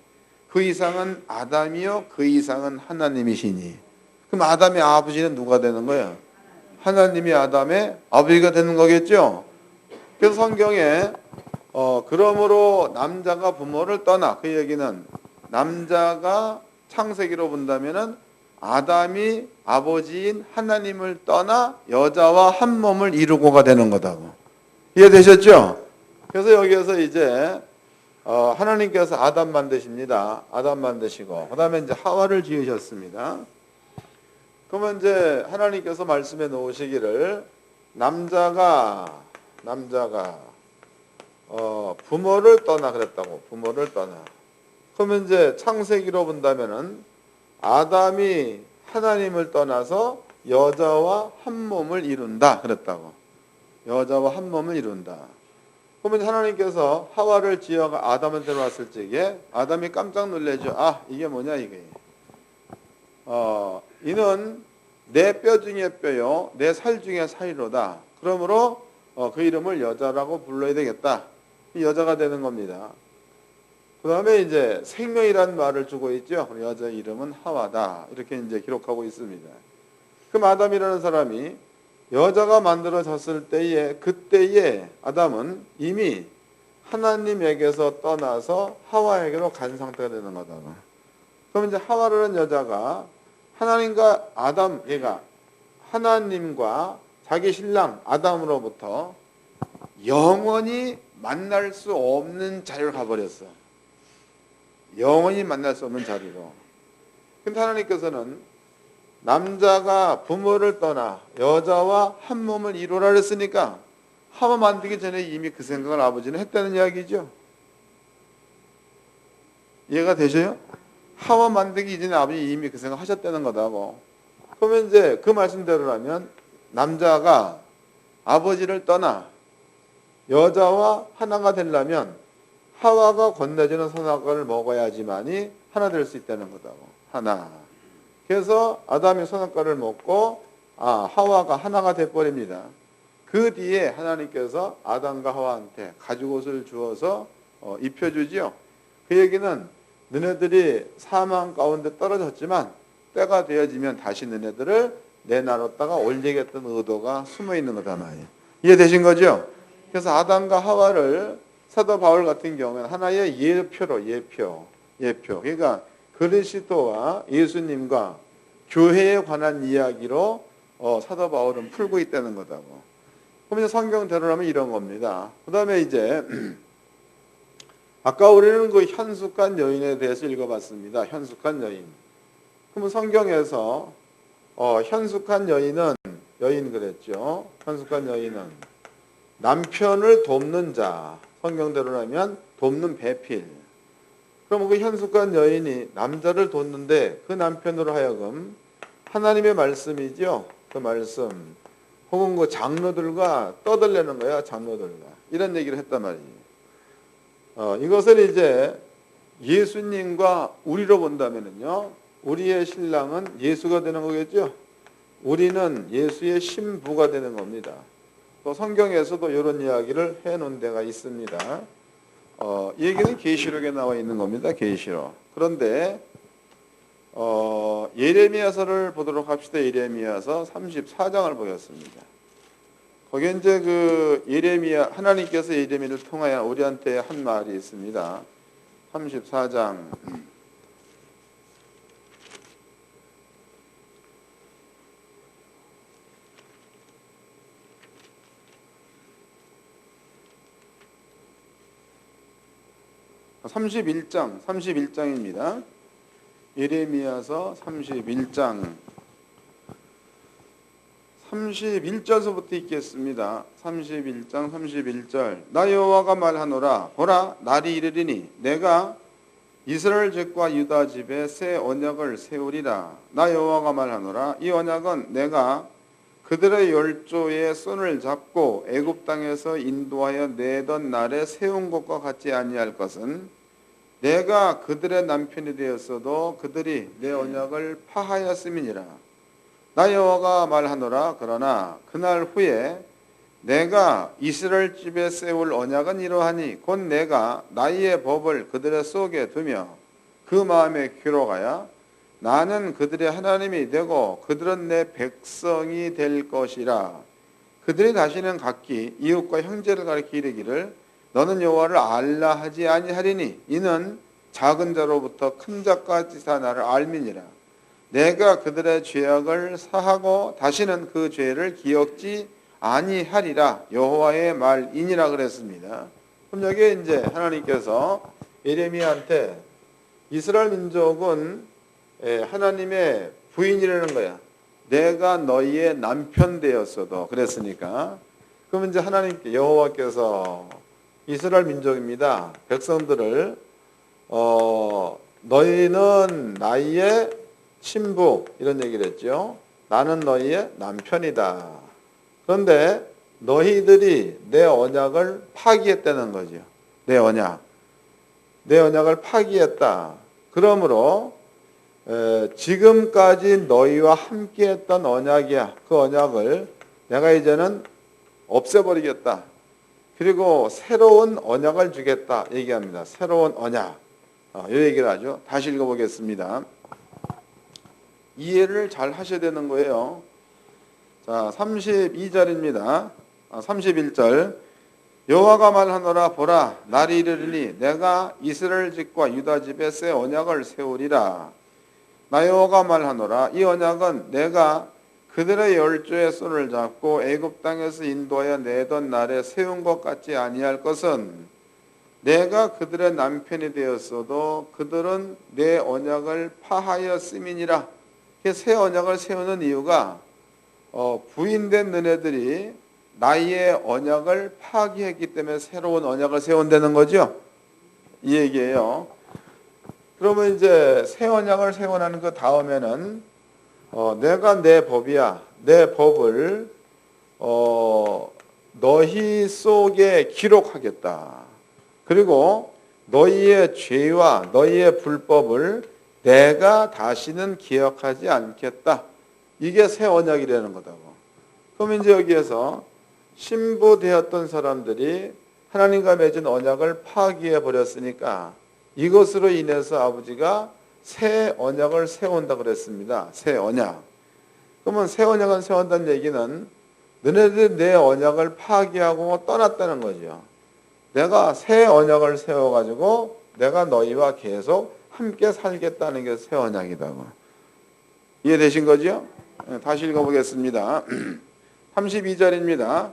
A: 그 이상은 아담이요 그 이상은 하나님이시니. 그럼 아담의 아버지는 누가 되는 거예요? 하나님이 아담의 아버지가 되는 거겠죠. 그래서 성경에 그러므로 남자가 부모를 떠나 그 얘기는 남자가 창세기로 본다면은 아담이 아버지인 하나님을 떠나 여자와 한 몸을 이루고가 되는 거다고. 이해되셨죠? 그래서 여기에서 이제 하나님께서 아담 만드십니다. 아담 만드시고 그다음에 이제 하와를 지으셨습니다. 그러면 이제 하나님께서 말씀해 놓으시기를 남자가 부모를 떠나 그랬다고. 부모를 떠나. 그러면 이제 창세기로 본다면은 아담이 하나님을 떠나서 여자와 한 몸을 이룬다 그랬다고. 여자와 한 몸을 이룬다. 그러면 하나님께서 하와를 지어가 아담한테 왔을 적에 아담이 깜짝 놀라죠. 아, 이게 뭐냐 이게. 이는 내 뼈 중에 뼈요 내 살 중에 살이로다. 그러므로 그 이름을 여자라고 불러야 되겠다. 이 여자가 되는 겁니다. 그 다음에 이제 생명이라는 말을 주고 있죠. 여자 이름은 하와다. 이렇게 이제 기록하고 있습니다. 그럼 아담이라는 사람이 여자가 만들어졌을 때에 그때에 아담은 이미 하나님에게서 떠나서 하와에게로 간 상태가 되는 거다. 그럼 이제 하와라는 여자가 하나님과 아담, 얘가 하나님과 자기 신랑 아담으로부터 영원히 만날 수 없는 자리로 가버렸어. 영원히 만날 수 없는 자리로. 근데 하나님께서는 남자가 부모를 떠나 여자와 한 몸을 이루라 그랬으니까 하와 만들기 전에 이미 그 생각을 아버지는 했다는 이야기죠. 이해가 되셔요? 하와 만들기 이전에 아버지 이미 그 생각 하셨다는 거다고. 그러면 이제 그 말씀대로라면 남자가 아버지를 떠나 여자와 하나가 되려면 하와가 건네주는 선악과를 먹어야지만이 하나 될 수 있다는 거다고. 하나. 그래서 아담이 선악과를 먹고 하와가 하나가 돼버립니다. 그 뒤에 하나님께서 아담과 하와한테 가죽옷을 주어서 입혀주지요. 그 얘기는 너네들이 사망 가운데 떨어졌지만 때가 되어지면 다시 너네들을 내나눴다가 올리겠다는 의도가 숨어있는 거다 말이에요. 이해되신 거죠? 그래서 아담과 하와를 사도 바울 같은 경우는 하나의 예표로 예표. 그러니까 그리스도와 예수님과 교회에 관한 이야기로 사도 바울은 풀고 있다는 거다고. 그럼 이제 성경대로라면 이런 겁니다. 그 다음에 이제 아까 우리는 그 현숙한 여인에 대해서 읽어봤습니다. 현숙한 여인. 그러면 성경에서 현숙한 여인은 여인 그랬죠. 현숙한 여인은 남편을 돕는 자. 성경대로라면 돕는 배필. 그럼 그 현숙한 여인이 남자를 돕는데 그 남편으로 하여금 하나님의 말씀이죠. 그 말씀. 혹은 그 장로들과 떠들려는 거야. 장로들과. 이런 얘기를 했단 말이에요. 이것을 이제 예수님과 우리로 본다면요. 우리의 신랑은 예수가 되는 거겠죠. 우리는 예수의 신부가 되는 겁니다. 또 성경에서도 이런 이야기를 해놓은 데가 있습니다. 이 얘기는 계시록에 나와 있는 겁니다. 계시록. 그런데 예레미야서를 보도록 합시다. 예레미야서 34장을 보겠습니다. 거기에 이제 그 예레미야 하나님께서 예레미야를 통하여 우리한테 한 말이 있습니다. 34장 31장입니다. 예레미야서 31장 31절서부터 읽겠습니다. 31장 31절. 나 여호와가 말하노라. 보라, 날이 이르리니 내가 이스라엘 집과 유다 집에 새 언약을 세우리라. 나 여호와가 말하노라. 이 언약은 내가 그들의 열조의 손을 잡고 애굽 땅에서 인도하여 내던 날에 세운 것과 같지 아니할 것은 내가 그들의 남편이 되었어도 그들이 내 언약을 파하였음이니라. 나 여호와가 말하노라. 그러나 그날 후에 내가 이스라엘 집에 세울 언약은 이러하니 곧 내가 나의 법을 그들의 속에 두며 그 마음에 기록하여 나는 그들의 하나님이 되고 그들은 내 백성이 될 것이라. 그들이 다시는 각기 이웃과 형제를 가리켜 이르기를 너는 여호와를 알라 하지 아니하리니 이는 작은 자로부터 큰 자까지 다 나를 알미니라. 내가 그들의 죄악을 사하고 다시는 그 죄를 기억지 아니하리라. 여호와의 말이니라 그랬습니다. 그럼 여기에 이제 하나님께서 예레미야한테 이스라엘 민족은 하나님의 부인이라는 거야. 내가 너희의 남편 되었어도 그랬으니까. 그럼 이제 하나님께 여호와께서 이스라엘 민족입니다. 백성들을 너희는 나의 신부 이런 얘기를 했죠. 나는 너희의 남편이다. 그런데 너희들이 내 언약을 파기했다는 거죠. 내 언약을 파기했다. 그러므로 지금까지 너희와 함께했던 언약이야. 그 언약을 내가 이제는 없애버리겠다. 그리고 새로운 언약을 주겠다 얘기합니다. 새로운 언약. 이 얘기를 하죠. 다시 읽어보겠습니다. 이해를 잘 하셔야 되는 거예요. 자, 32절입니다. 31절. 여호와가 말하노라. 보라, 날이 이르리니 내가 이스라엘 집과 유다 집에 새 언약을 세우리라. 나 여호와가 말하노라. 이 언약은 내가 그들의 열조의 손을 잡고 애굽 땅에서 인도하여 내던 날에 세운 것 같지 아니할 것은 내가 그들의 남편이 되었어도 그들은 내 언약을 파하였음이니라. 새 언약을 세우는 이유가 부인된 너네들이 나의 언약을 파기했기 때문에 새로운 언약을 세운다는 거죠. 이 얘기예요. 그러면 이제 새 언약을 세워나는 그 다음에는 내가 내 법이야. 내 법을 너희 속에 기록하겠다. 그리고 너희의 죄와 너희의 불법을 내가 다시는 기억하지 않겠다. 이게 새 언약이라는 거다고. 그럼 이제 여기에서 신부되었던 사람들이 하나님과 맺은 언약을 파기해 버렸으니까 이것으로 인해서 아버지가 새 언약을 세운다 그랬습니다. 새 언약. 그러면 새 언약을 세운다는 얘기는 너네들이 내 언약을 파기하고 떠났다는 거죠. 내가 새 언약을 세워가지고 내가 너희와 계속 함께 살겠다는 게 새 언약이다고. 이해되신 거죠? 다시 읽어보겠습니다. 32절입니다.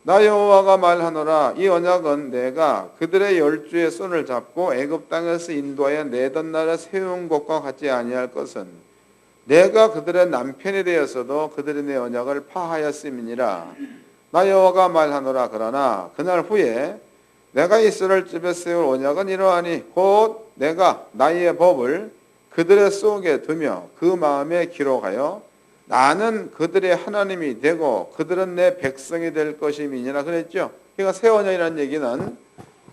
A: 나 여호와가 말하노라. 이 언약은 내가 그들의 열주의 손을 잡고 애굽 땅에서 인도하여 내던 날에 세운 것과 같지 아니할 것은 내가 그들의 남편이 되었어도 그들이 내 언약을 파하였음이니라. 나 여호와가 말하노라. 그러나 그날 후에 내가 이스라엘 집에 세울 언약은 이러하니 곧 내가 나의 법을 그들의 속에 두며 그 마음에 기록하여 나는 그들의 하나님이 되고 그들은 내 백성이 될 것임이니라 그랬죠. 그러니까 새 언약이라는 얘기는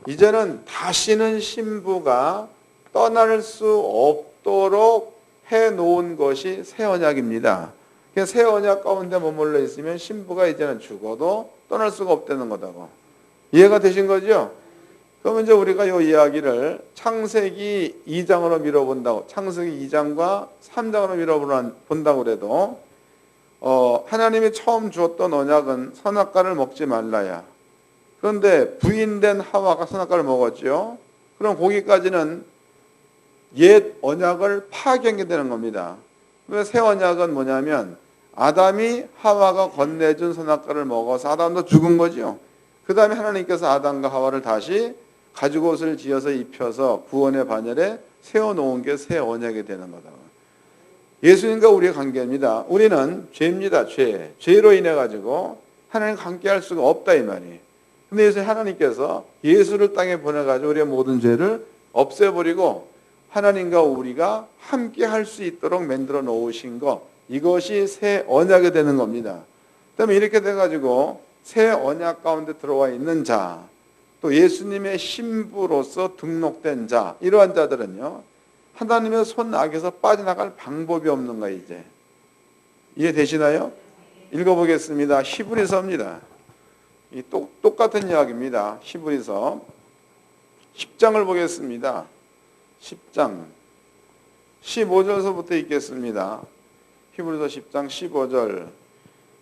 A: 이제는 다시는 신부가 떠날 수 없도록 해놓은 것이 새 언약입니다. 그러니까 새 언약 가운데 머물러 있으면 신부가 이제는 죽어도 떠날 수가 없다는 거다고. 이해가 되신 거죠? 그러면 이제 우리가 이 이야기를 창세기 2장으로 밀어본다고, 창세기 2장과 3장으로 밀어본다고 그래도 하나님이 처음 주었던 언약은 선악과를 먹지 말라야. 그런데 부인된 하와가 선악과를 먹었죠. 그럼 거기까지는 옛 언약을 파괴하게 되는 겁니다. 새 언약은 뭐냐면 아담이 하와가 건네준 선악과를 먹어서 아담도 죽은 거죠. 그 다음에 하나님께서 아담과 하와를 다시 가죽옷을 지어서 입혀서 구원의 반열에 세워놓은 게 새 언약이 되는 거다. 예수님과 우리의 관계입니다. 우리는 죄입니다. 죄로 인해 가지고 하나님과 함께할 수가 없다 이 말이에요. 근데 예수 하나님께서 예수를 땅에 보내가지고 우리의 모든 죄를 없애버리고 하나님과 우리가 함께할 수 있도록 만들어 놓으신 것, 이것이 새 언약이 되는 겁니다. 그다음에 이렇게 돼가지고 새 언약 가운데 들어와 있는 자, 또 예수님의 신부로서 등록된 자, 이러한 자들은요 하나님의 손 악에서 빠져나갈 방법이 없는 거예요. 이제 이해되시나요? 읽어보겠습니다. 히브리서입니다. 똑같은 이야기입니다. 히브리서 10장을 보겠습니다. 10장 15절서부터 읽겠습니다. 히브리서 10장 15절.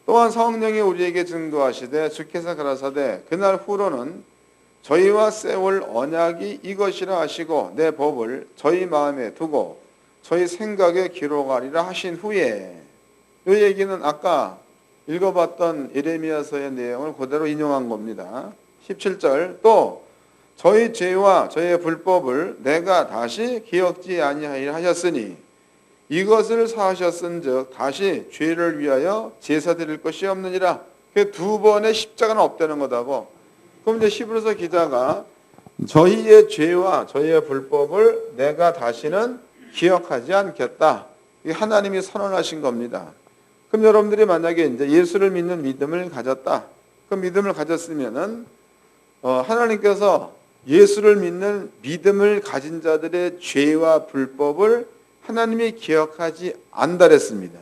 A: 또한 성령이 우리에게 증거하시되 주께서 가라사대 그날 후로는 저희와 세울 언약이 이것이라 하시고 내 법을 저희 마음에 두고 저희 생각에 기록하리라 하신 후에, 이 얘기는 아까 읽어봤던 예레미야서의 내용을 그대로 인용한 겁니다. 17절. 또 저희 죄와 저희 불법을 내가 다시 기억지 아니하리라 하셨으니 이것을 사하셨은즉 다시 죄를 위하여 제사 드릴 것이 없느니라. 그 두 번의 십자가는 없다는 거다고. 그럼 이제 히브리서 기자가 저희의 죄와 저희의 불법을 내가 다시는 기억하지 않겠다. 이게 하나님이 선언하신 겁니다. 그럼 여러분들이 만약에 이제 예수를 믿는 믿음을 가졌다. 그 믿음을 가졌으면은 하나님께서 예수를 믿는 믿음을 가진 자들의 죄와 불법을 하나님이 기억하지 않다 그랬습니다.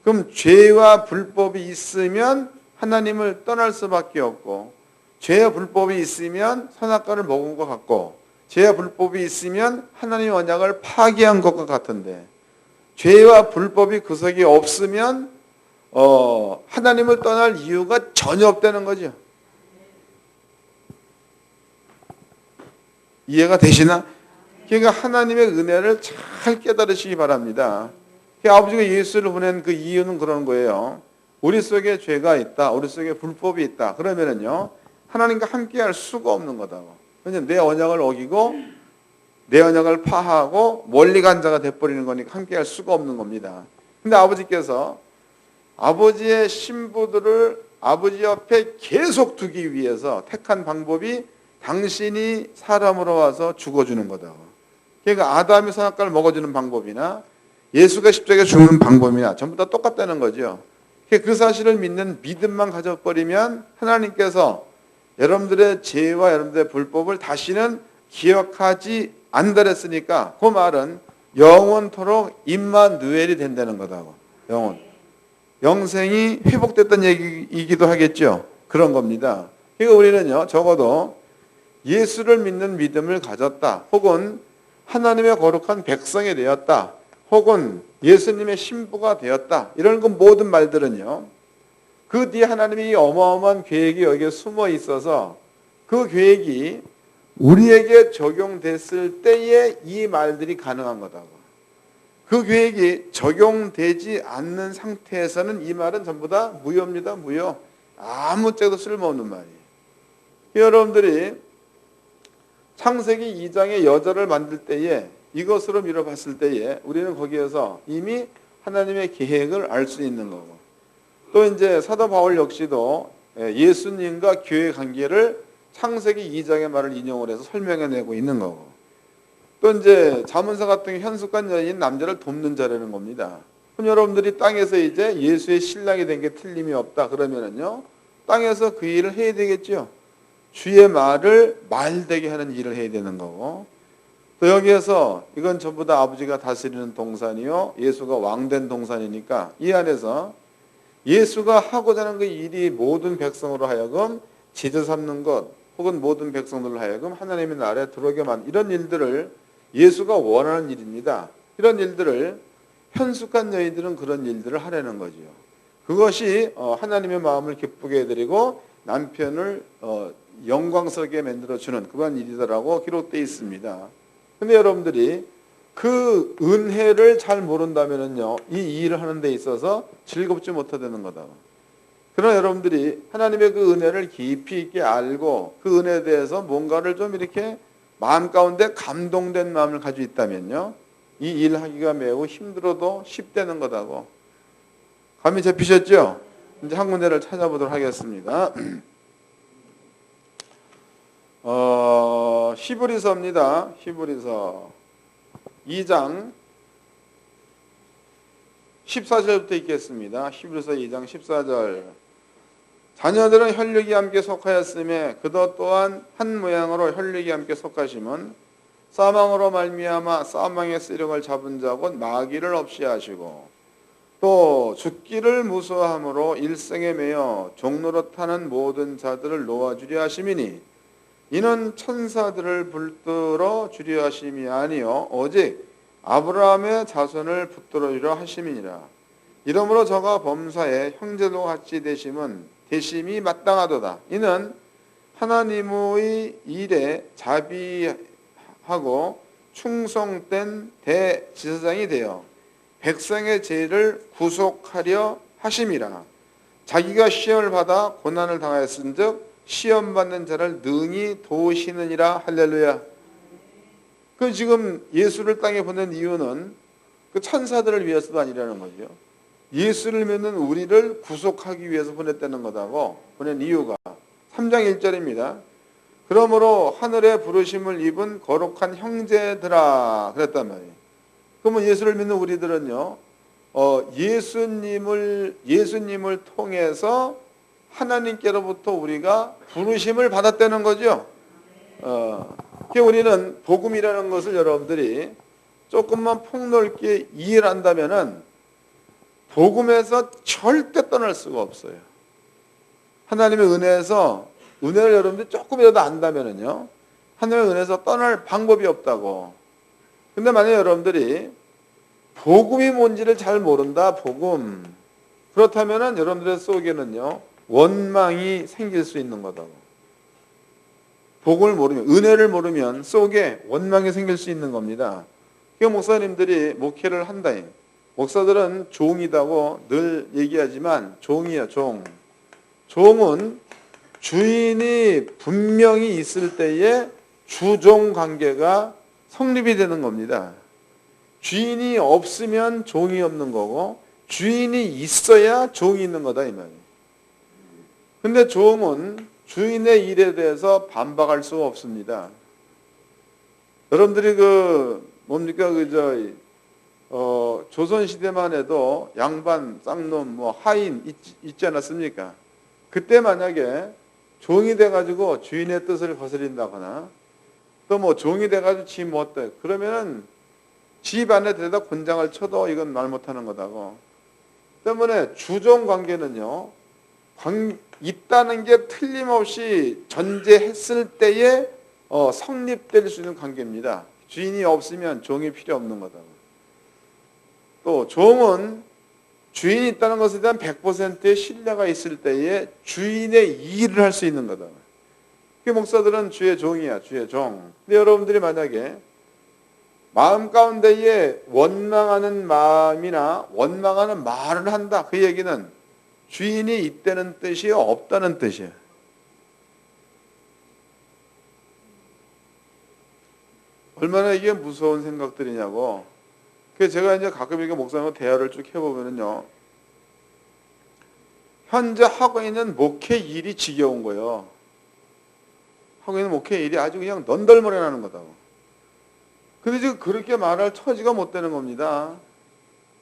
A: 그럼 죄와 불법이 있으면 하나님을 떠날 수밖에 없고, 죄와 불법이 있으면 선악과를 먹은 것 같고, 죄와 불법이 있으면 하나님의 언약을 파기한 것과 같은데, 죄와 불법이 그 속에 없으면 하나님을 떠날 이유가 전혀 없다는 거죠. 이해가 되시나? 그러니까 하나님의 은혜를 잘 깨달으시기 바랍니다. 그 아버지가 예수를 보낸 그 이유는 그런 거예요. 우리 속에 죄가 있다. 우리 속에 불법이 있다. 그러면은요, 하나님과 함께 할 수가 없는 거다고. 왜냐면 내 언약을 어기고 내 언약을 파하고 멀리 간 자가 돼버리는 거니까 함께 할 수가 없는 겁니다. 근데 아버지께서 아버지의 신부들을 아버지 옆에 계속 두기 위해서 택한 방법이 당신이 사람으로 와서 죽어주는 거다. 그러니까 아담이 선악과를 먹어주는 방법이나 예수가 십자가에 죽는 방법이나 전부 다 똑같다는 거죠. 그 사실을 믿는 믿음만 가져버리면 하나님께서 여러분들의 죄와 여러분들의 불법을 다시는 기억하지 않으랬으니까 그 말은 영원토록 임마누엘이 된다는 거다고. 영생이 회복됐던 얘기이기도 하겠죠. 그런 겁니다. 그러니까 우리는요, 적어도 예수를 믿는 믿음을 가졌다, 혹은 하나님의 거룩한 백성이 되었다, 혹은 예수님의 신부가 되었다, 이런 그 모든 말들은요, 그 뒤에 하나님이 어마어마한 계획이 여기에 숨어 있어서 그 계획이 우리에게 적용됐을 때에 이 말들이 가능한 거다고. 그 계획이 적용되지 않는 상태에서는 이 말은 전부 다 무효입니다. 무효. 아무 짝도 쓸모없는 말이에요. 여러분들이 창세기 2장의 여자를 만들 때에 이것으로 미뤄봤을 때에 우리는 거기에서 이미 하나님의 계획을 알 수 있는 거고, 또 이제 사도 바울 역시도 예수님과 교회 관계를 창세기 2장의 말을 인용을 해서 설명해내고 있는 거고, 또 이제 자문사 같은 현숙한 여인 남자를 돕는 자라는 겁니다. 그럼 여러분들이 땅에서 이제 예수의 신랑이 된 게 틀림이 없다 그러면은요, 땅에서 그 일을 해야 되겠죠. 주의 말을 말되게 하는 일을 해야 되는 거고, 또 여기에서 이건 전부 다 아버지가 다스리는 동산이요, 예수가 왕된 동산이니까 이 안에서 예수가 하고자 하는 그 일이 모든 백성으로 하여금 제자 삼는 것, 혹은 모든 백성들로 하여금 하나님의 나라에 들어오게 만 이런 일들을 예수가 원하는 일입니다. 이런 일들을 현숙한 여인들은 그런 일들을 하려는 거죠. 그것이 하나님의 마음을 기쁘게 해드리고 남편을 영광스럽게 만들어주는 그런 일이더라고 기록되어 있습니다. 근데 여러분들이 그 은혜를 잘 모른다면요, 이 일을 하는 데 있어서 즐겁지 못하다는 거다. 그러나 여러분들이 하나님의 그 은혜를 깊이 있게 알고 그 은혜에 대해서 뭔가를 좀 이렇게 마음 가운데 감동된 마음을 가지고 있다면요, 이 일 하기가 매우 힘들어도 쉽다는 거다고. 감이 잡히셨죠? 이제 한 군데를 찾아보도록 하겠습니다. 히브리서입니다. 히브리서 2장 14절부터 읽겠습니다. 히브리서 2장 14절. 자녀들은 혈육이 함께 속하였으며 그도 또한 한 모양으로 혈육이 함께 속하심은 사망으로 말미암아 사망의 세력을 잡은 자 곧 마귀를 없이 하시고 또 죽기를 무서워함으로 일생에 매여 종로로 타는 모든 자들을 놓아주려 하심이니 이는 천사들을 불들어 주려 하심이 아니요 오직 아브라함의 자손을 붙들어 주려 하심이니라. 이러므로 저가 범사에 형제도 같이 대심이 마땅하도다. 이는 하나님의 일에 자비하고 충성된 대지사장이 되어 백성의 죄를 구속하려 하심이라. 자기가 시험을 받아 고난을 당하였은즉 시험 받는 자를 능히 도우시느니라. 할렐루야. 그 지금 예수를 땅에 보낸 이유는 그 천사들을 위해서도 아니라는 거죠. 예수를 믿는 우리를 구속하기 위해서 보냈다는 거다고. 보낸 이유가 3장 1절입니다. 그러므로 하늘의 부르심을 입은 거룩한 형제들아 그랬단 말이에요. 그러면 예수를 믿는 우리들은요, 예수님을 통해서 하나님께로부터 우리가 부르심을 받았다는 거죠. 우리는 복음이라는 것을 여러분들이 조금만 폭넓게 이해를 한다면은 복음에서 절대 떠날 수가 없어요. 하나님의 은혜에서 은혜를 여러분들이 조금이라도 안다면은요, 하나님의 은혜에서 떠날 방법이 없다고. 근데 만약에 여러분들이 복음이 뭔지를 잘 모른다, 복음. 그렇다면은 여러분들의 속에는요, 원망이 생길 수 있는 거다고. 복음을 모르면, 은혜를 모르면 속에 원망이 생길 수 있는 겁니다. 그 목사님들이 목회를 한다. 목사들은 종이다고 늘 얘기하지만 종이야, 종. 종은 주인이 분명히 있을 때에 주종 관계가 성립이 되는 겁니다. 주인이 없으면 종이 없는 거고 주인이 있어야 종이 있는 거다 이 말이에요. 근데 종은 주인의 일에 대해서 반박할 수가 없습니다. 여러분들이 조선 시대만 해도 양반, 쌍놈, 하인 있지 않았습니까? 그때 만약에 종이 돼가지고 주인의 뜻을 거스린다거나 또 종이 돼가지고 지 못돼 그러면은 집 안에 데려다 곤장을 쳐도 이건 말 못하는 거다고. 때문에 주종 관계는요, 있다는 게 틀림없이 전제했을 때에 성립될 수 있는 관계입니다. 주인이 없으면 종이 필요 없는 거다. 또 종은 주인이 있다는 것에 대한 100%의 신뢰가 있을 때에 주인의 일을 할 수 있는 거다. 그 목사들은 주의 종이야, 주의 종. 근데 여러분들이 만약에 마음 가운데에 원망하는 마음이나 원망하는 말을 한다. 그 얘기는 주인이 있다는 뜻이요, 없다는 뜻이에요. 얼마나 이게 무서운 생각들이냐고. 그래서 제가 이제 가끔 이렇게 목사님과 대화를 쭉 해보면요. 현재 하고 있는 목회 일이 지겨운 거예요. 하고 있는 목회 일이 아주 그냥 넌덜머리 나는 거다고. 근데 지금 그렇게 말할 처지가 못 되는 겁니다.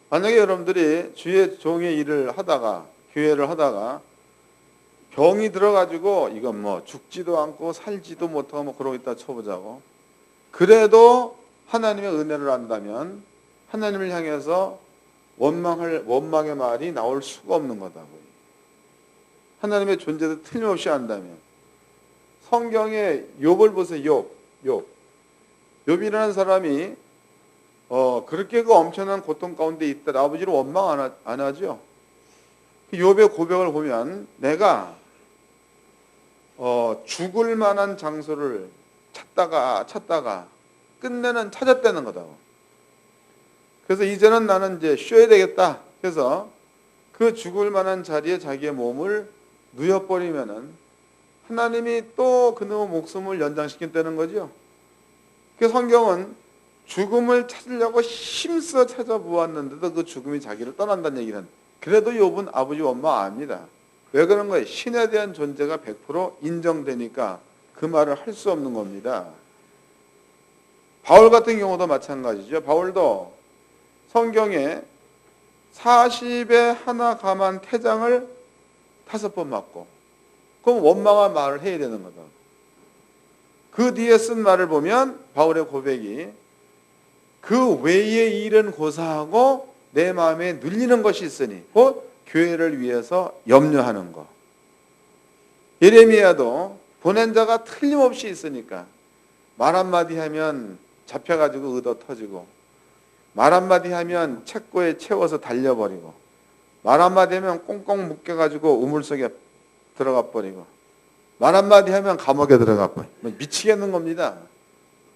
A: 만약에 여러분들이 주의 종의 일을 하다가, 교회를 하다가, 병이 들어가지고, 이건 죽지도 않고 살지도 못하고 그러고 있다 쳐보자고. 그래도 하나님의 은혜를 안다면, 하나님을 향해서 원망의 말이 나올 수가 없는 거다고. 하나님의 존재도 틀림없이 안다면. 성경에 욥을 보세요. 욥이라는 사람이 그렇게 그 엄청난 고통 가운데 있다. 아버지를 원망 안 하죠. 욥의 고백을 보면 내가 죽을 만한 장소를 찾다가 끝내는 찾았다는 거다. 그래서 이제는 나는 이제 쉬어야 되겠다. 그래서 그 죽을 만한 자리에 자기의 몸을 누워버리면은 하나님이 또 그놈의 목숨을 연장시킨다는 거죠. 그 성경은 죽음을 찾으려고 힘써 찾아보았는데도 그 죽음이 자기를 떠난다는 얘기는 그래도 욥은 아버지 원망 안 합니다. 왜 그런 거예요? 신에 대한 존재가 100% 인정되니까 그 말을 할 수 없는 겁니다. 바울 같은 경우도 마찬가지죠. 바울도 성경에 40에 하나 감한 태장을 5번 맞고 그럼 원망한 말을 해야 되는 거다. 그 뒤에 쓴 말을 보면 바울의 고백이 그 외의 일은 고사하고 내 마음에 눌리는 것이 있으니 곧 교회를 위해서 염려하는 것. 예레미야도 보낸 자가 틀림없이 있으니까 말 한마디 하면 잡혀가지고 의도 터지고 말 한마디 하면 책고에 채워서 달려버리고 말 한마디 하면 꽁꽁 묶여가지고 우물 속에 들어가 버리고 말 한마디 하면 감옥에 들어가 버리고 미치겠는 겁니다.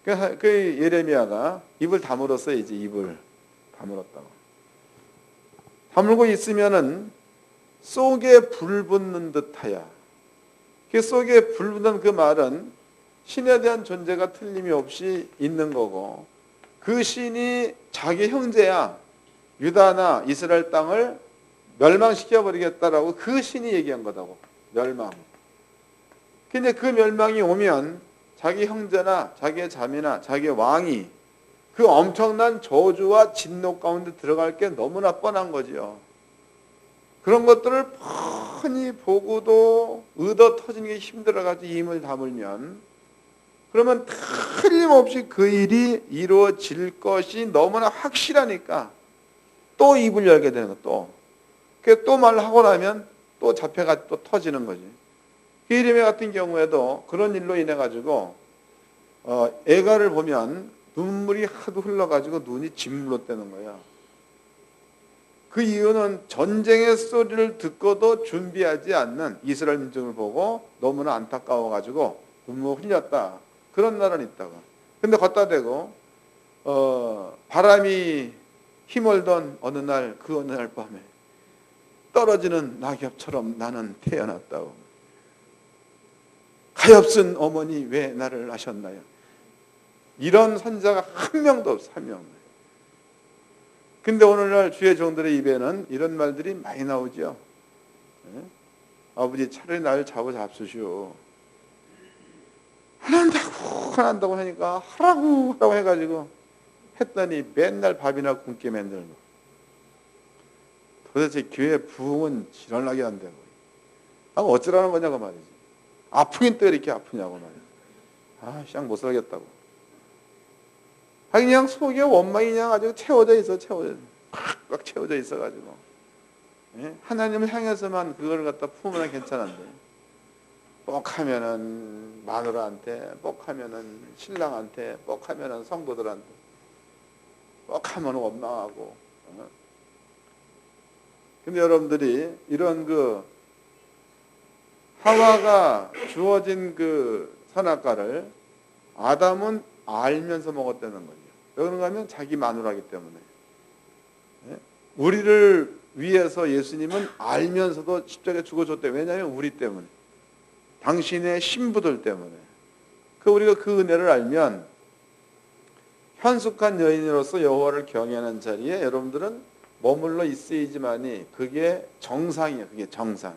A: 그 예레미야가 입을 다물었어요. 이제 입을 다물었다고. 다물고 있으면은 속에 불 붙는 듯하야. 그 속에 불 붙는 그 말은 신에 대한 존재가 틀림이 없이 있는 거고 그 신이 자기 형제야 유다나 이스라엘 땅을 멸망시켜버리겠다라고 그 신이 얘기한 거다고. 멸망. 근데 그 멸망이 오면 자기 형제나 자기의 자매나 자기의 왕이 그 엄청난 저주와 진노 가운데 들어갈 게 너무나 뻔한 거지요. 그런 것들을 뻔히 보고도 의도 터지는 게 힘들어가지고 입을 다물면 그러면 틀림없이 그 일이 이루어질 것이 너무나 확실하니까 또 입을 열게 되는 거 또 말을 하고 나면 또 잡혀가지고 또 터지는 거지. 예레미야 같은 경우에도 그런 일로 인해 가지고 애가를 보면 눈물이 하도 흘러가지고 눈이 진물로 떼는 거야. 그 이유는 전쟁의 소리를 듣고도 준비하지 않는 이스라엘 민족을 보고 너무나 안타까워가지고 눈물 흘렸다. 그런 날은 있다고. 근데 걷다 대고 바람이 힘얼던 어느 날, 그 어느 날 밤에 떨어지는 낙엽처럼 나는 태어났다고. 가엾은 어머니 왜 나를 낳으셨나요? 이런 선자가 한 명도 없어, 한 명. 근데 오늘날 주의 종들의 입에는 이런 말들이 많이 나오죠. 네? 아버지 차라리 나를 잡수시오. 안 한다고 하니까 하라고 해가지고 했더니 맨날 밥이나 굶게 만들고. 도대체 교회 부흥은 지랄나게 한다고. 어쩌라는 거냐고 말이지. 아프긴 또 이렇게 아프냐고 말이지. 그냥 못 살겠다고. 그냥 속에 원망이 그냥 아주 채워져 있어, 꽉 채워져 있어가지고. 예? 하나님을 향해서만 그걸 갖다 품으면 괜찮은데. 뻑하면은 마누라한테, 뻑하면은 신랑한테, 뻑하면은 성도들한테, 뻑하면 원망하고. 근데 여러분들이 이런 하와가 주어진 선악과를 아담은 알면서 먹었다는 거죠. 왜 그런가 하면 자기 마누라기 때문에. 우리를 위해서 예수님은 알면서도 십자가에 죽어줬대. 왜냐하면 우리 때문에. 당신의 신부들 때문에. 우리가 그 은혜를 알면 현숙한 여인으로서 여호와를 경외하는 자리에 여러분들은 머물러 있어야지만이 그게 정상이에요. 그게 정상.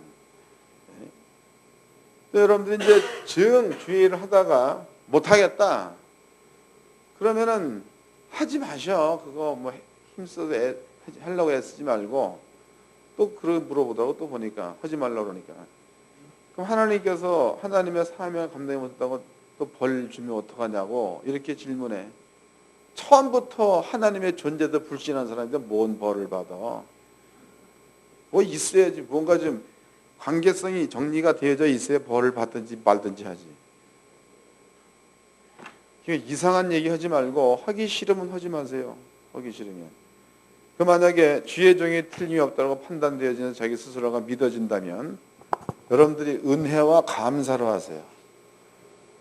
A: 여러분들이 이제 주의를 하다가 못하겠다. 그러면은 하지 마셔. 그거 힘써서 하려고 애쓰지 말고 또 물어보다가 또 보니까 하지 말라고 그러니까. 그럼 하나님께서 하나님의 사명을 감당하지 못했다고 또 벌 주면 어떡하냐고 이렇게 질문해. 처음부터 하나님의 존재도 불신한 사람인데 뭔 벌을 받아? 있어야지. 뭔가 좀 관계성이 정리가 되어져 있어야 벌을 받든지 말든지 하지. 이상한 얘기 하지 말고 하기 싫으면 하지 마세요. 하기 싫으면. 만약에 주의 종이 틀림이 없다고 판단되어지는 자기 스스로가 믿어진다면 여러분들이 은혜와 감사로 하세요.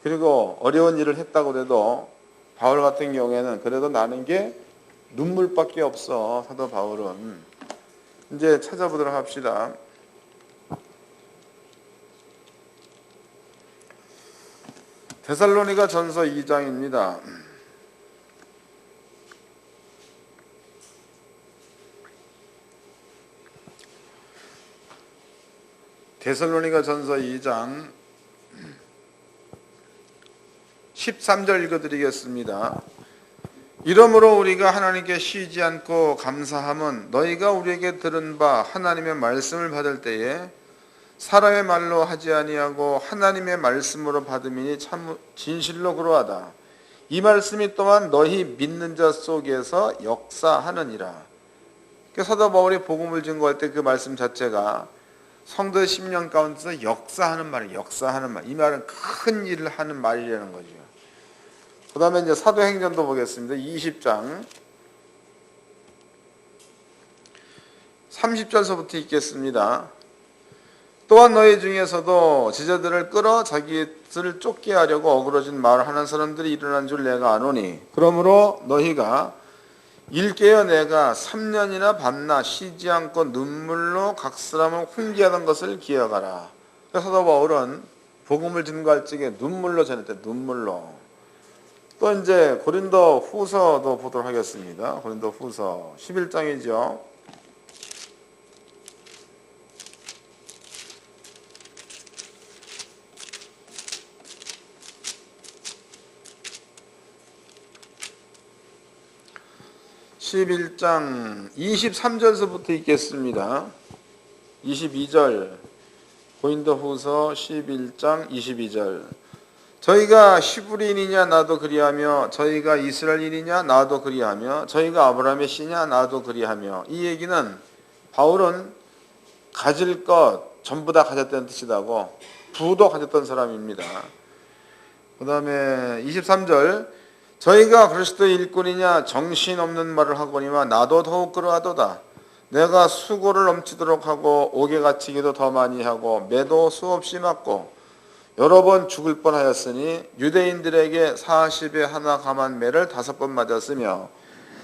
A: 그리고 어려운 일을 했다고 해도 바울 같은 경우에는 그래도 나는 게 눈물밖에 없어. 사도 바울은. 이제 찾아보도록 합시다. 데살로니가 전서 2장입니다. 데살로니가 전서 2장 13절 읽어드리겠습니다. 이러므로 우리가 하나님께 쉬지 않고 감사함은 너희가 우리에게 들은 바 하나님의 말씀을 받을 때에 사람의 말로 하지 아니하고 하나님의 말씀으로 받음이니 참 진실로 그러하다. 이 말씀이 또한 너희 믿는 자 속에서 역사하느니라. 사도 바울이 복음을 증거할 때 그 말씀 자체가 성도의 심령 가운데서 역사하는 말이에요. 역사하는 말. 이 말은 큰 일을 하는 말이라는 거죠. 그 다음에 이제 사도행전도 보겠습니다. 20장 30절서부터 읽겠습니다. 또한 너희 중에서도 제자들을 끌어 자기들을 쫓게 하려고 어그러진 말을 하는 사람들이 일어난 줄 내가 아노니 그러므로 너희가 일깨어 내가 3년이나 밤낮 쉬지 않고 눈물로 각 사람을 훈계하던 것을 기억하라. 사도 바울은 복음을 증거할 적에 눈물로 전했대. 눈물로. 또 이제 고린도 후서도 보도록 하겠습니다. 고린도 후서 11장이죠. 11장 23절서부터 읽겠습니다. 22절 고린도후서 11장 22절 저희가 히브리인이냐 나도 그리하며 저희가 이스라엘인이냐 나도 그리하며 저희가 아브라함의 씨냐 나도 그리하며 이 얘기는 바울은 가질 것 전부 다 가졌다는 뜻이라고 부도 가졌던 사람입니다. 그 다음에 23절 저희가 그리스도의 일꾼이냐 정신없는 말을 하거니와 나도 더욱 그러하도다. 내가 수고를 넘치도록 하고 옥에 갇히기도 더 많이 하고 매도 수없이 맞고 여러 번 죽을 뻔하였으니 유대인들에게 40에 하나 감한 매를 5번 맞았으며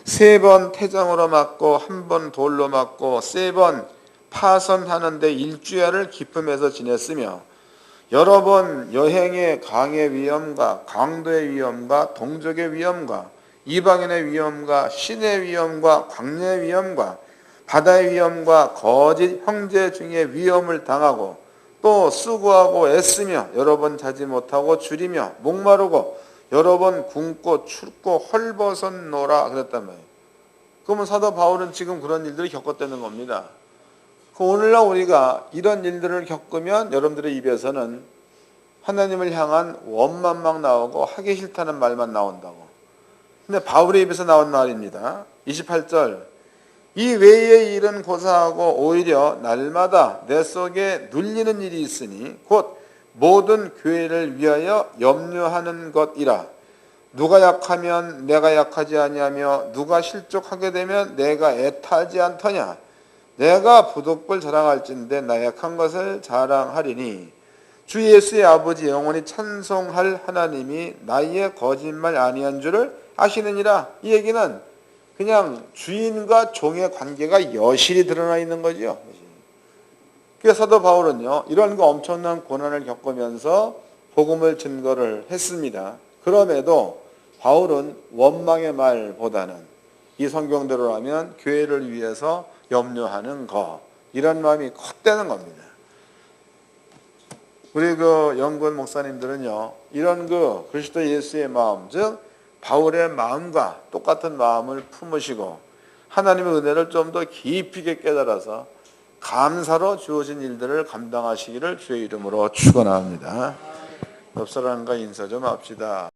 A: 3번 태장으로 맞고 1번 돌로 맞고 3번 파선하는데 일주야를 기품해서 지냈으며 여러 번 여행의 강의 위험과 강도의 위험과 동족의 위험과 이방인의 위험과 신의 위험과 광야의 위험과 바다의 위험과 거짓 형제 중에 위험을 당하고 또 수고하고 애쓰며 여러 번 자지 못하고 줄이며 목마르고 여러 번 굶고 춥고 헐벗었노라 그랬단 말이에요. 그러면 사도 바울은 지금 그런 일들을 겪었다는 겁니다. 오늘날 우리가 이런 일들을 겪으면 여러분들의 입에서는 하나님을 향한 원망만 나오고 하기 싫다는 말만 나온다고. 근데 바울의 입에서 나온 말입니다. 28절 이 외의 일은 고사하고 오히려 날마다 내 속에 눌리는 일이 있으니 곧 모든 교회를 위하여 염려하는 것이라. 누가 약하면 내가 약하지 아니하며 누가 실족하게 되면 내가 애타지 않더냐. 내가 부득불 자랑할진대 나 약한 것을 자랑하리니 주 예수의 아버지 영원히 찬송할 하나님이 나의 거짓말 아니한 줄을 아시느니라. 이 얘기는 그냥 주인과 종의 관계가 여실히 드러나 있는 거죠. 그래서 사도 바울은요, 이런 거 엄청난 고난을 겪으면서 복음을 증거를 했습니다. 그럼에도 바울은 원망의 말보다는 이 성경대로라면 교회를 위해서 염려하는 것, 이런 마음이 컸다는 겁니다. 우리 영근 목사님들은요, 이런 그리스도 예수의 마음, 즉 바울의 마음과 똑같은 마음을 품으시고 하나님의 은혜를 좀 더 깊이 있게 깨달아서 감사로 주어진 일들을 감당하시기를 주의 이름으로 축원합니다. 옆 사람과 인사 좀 합시다.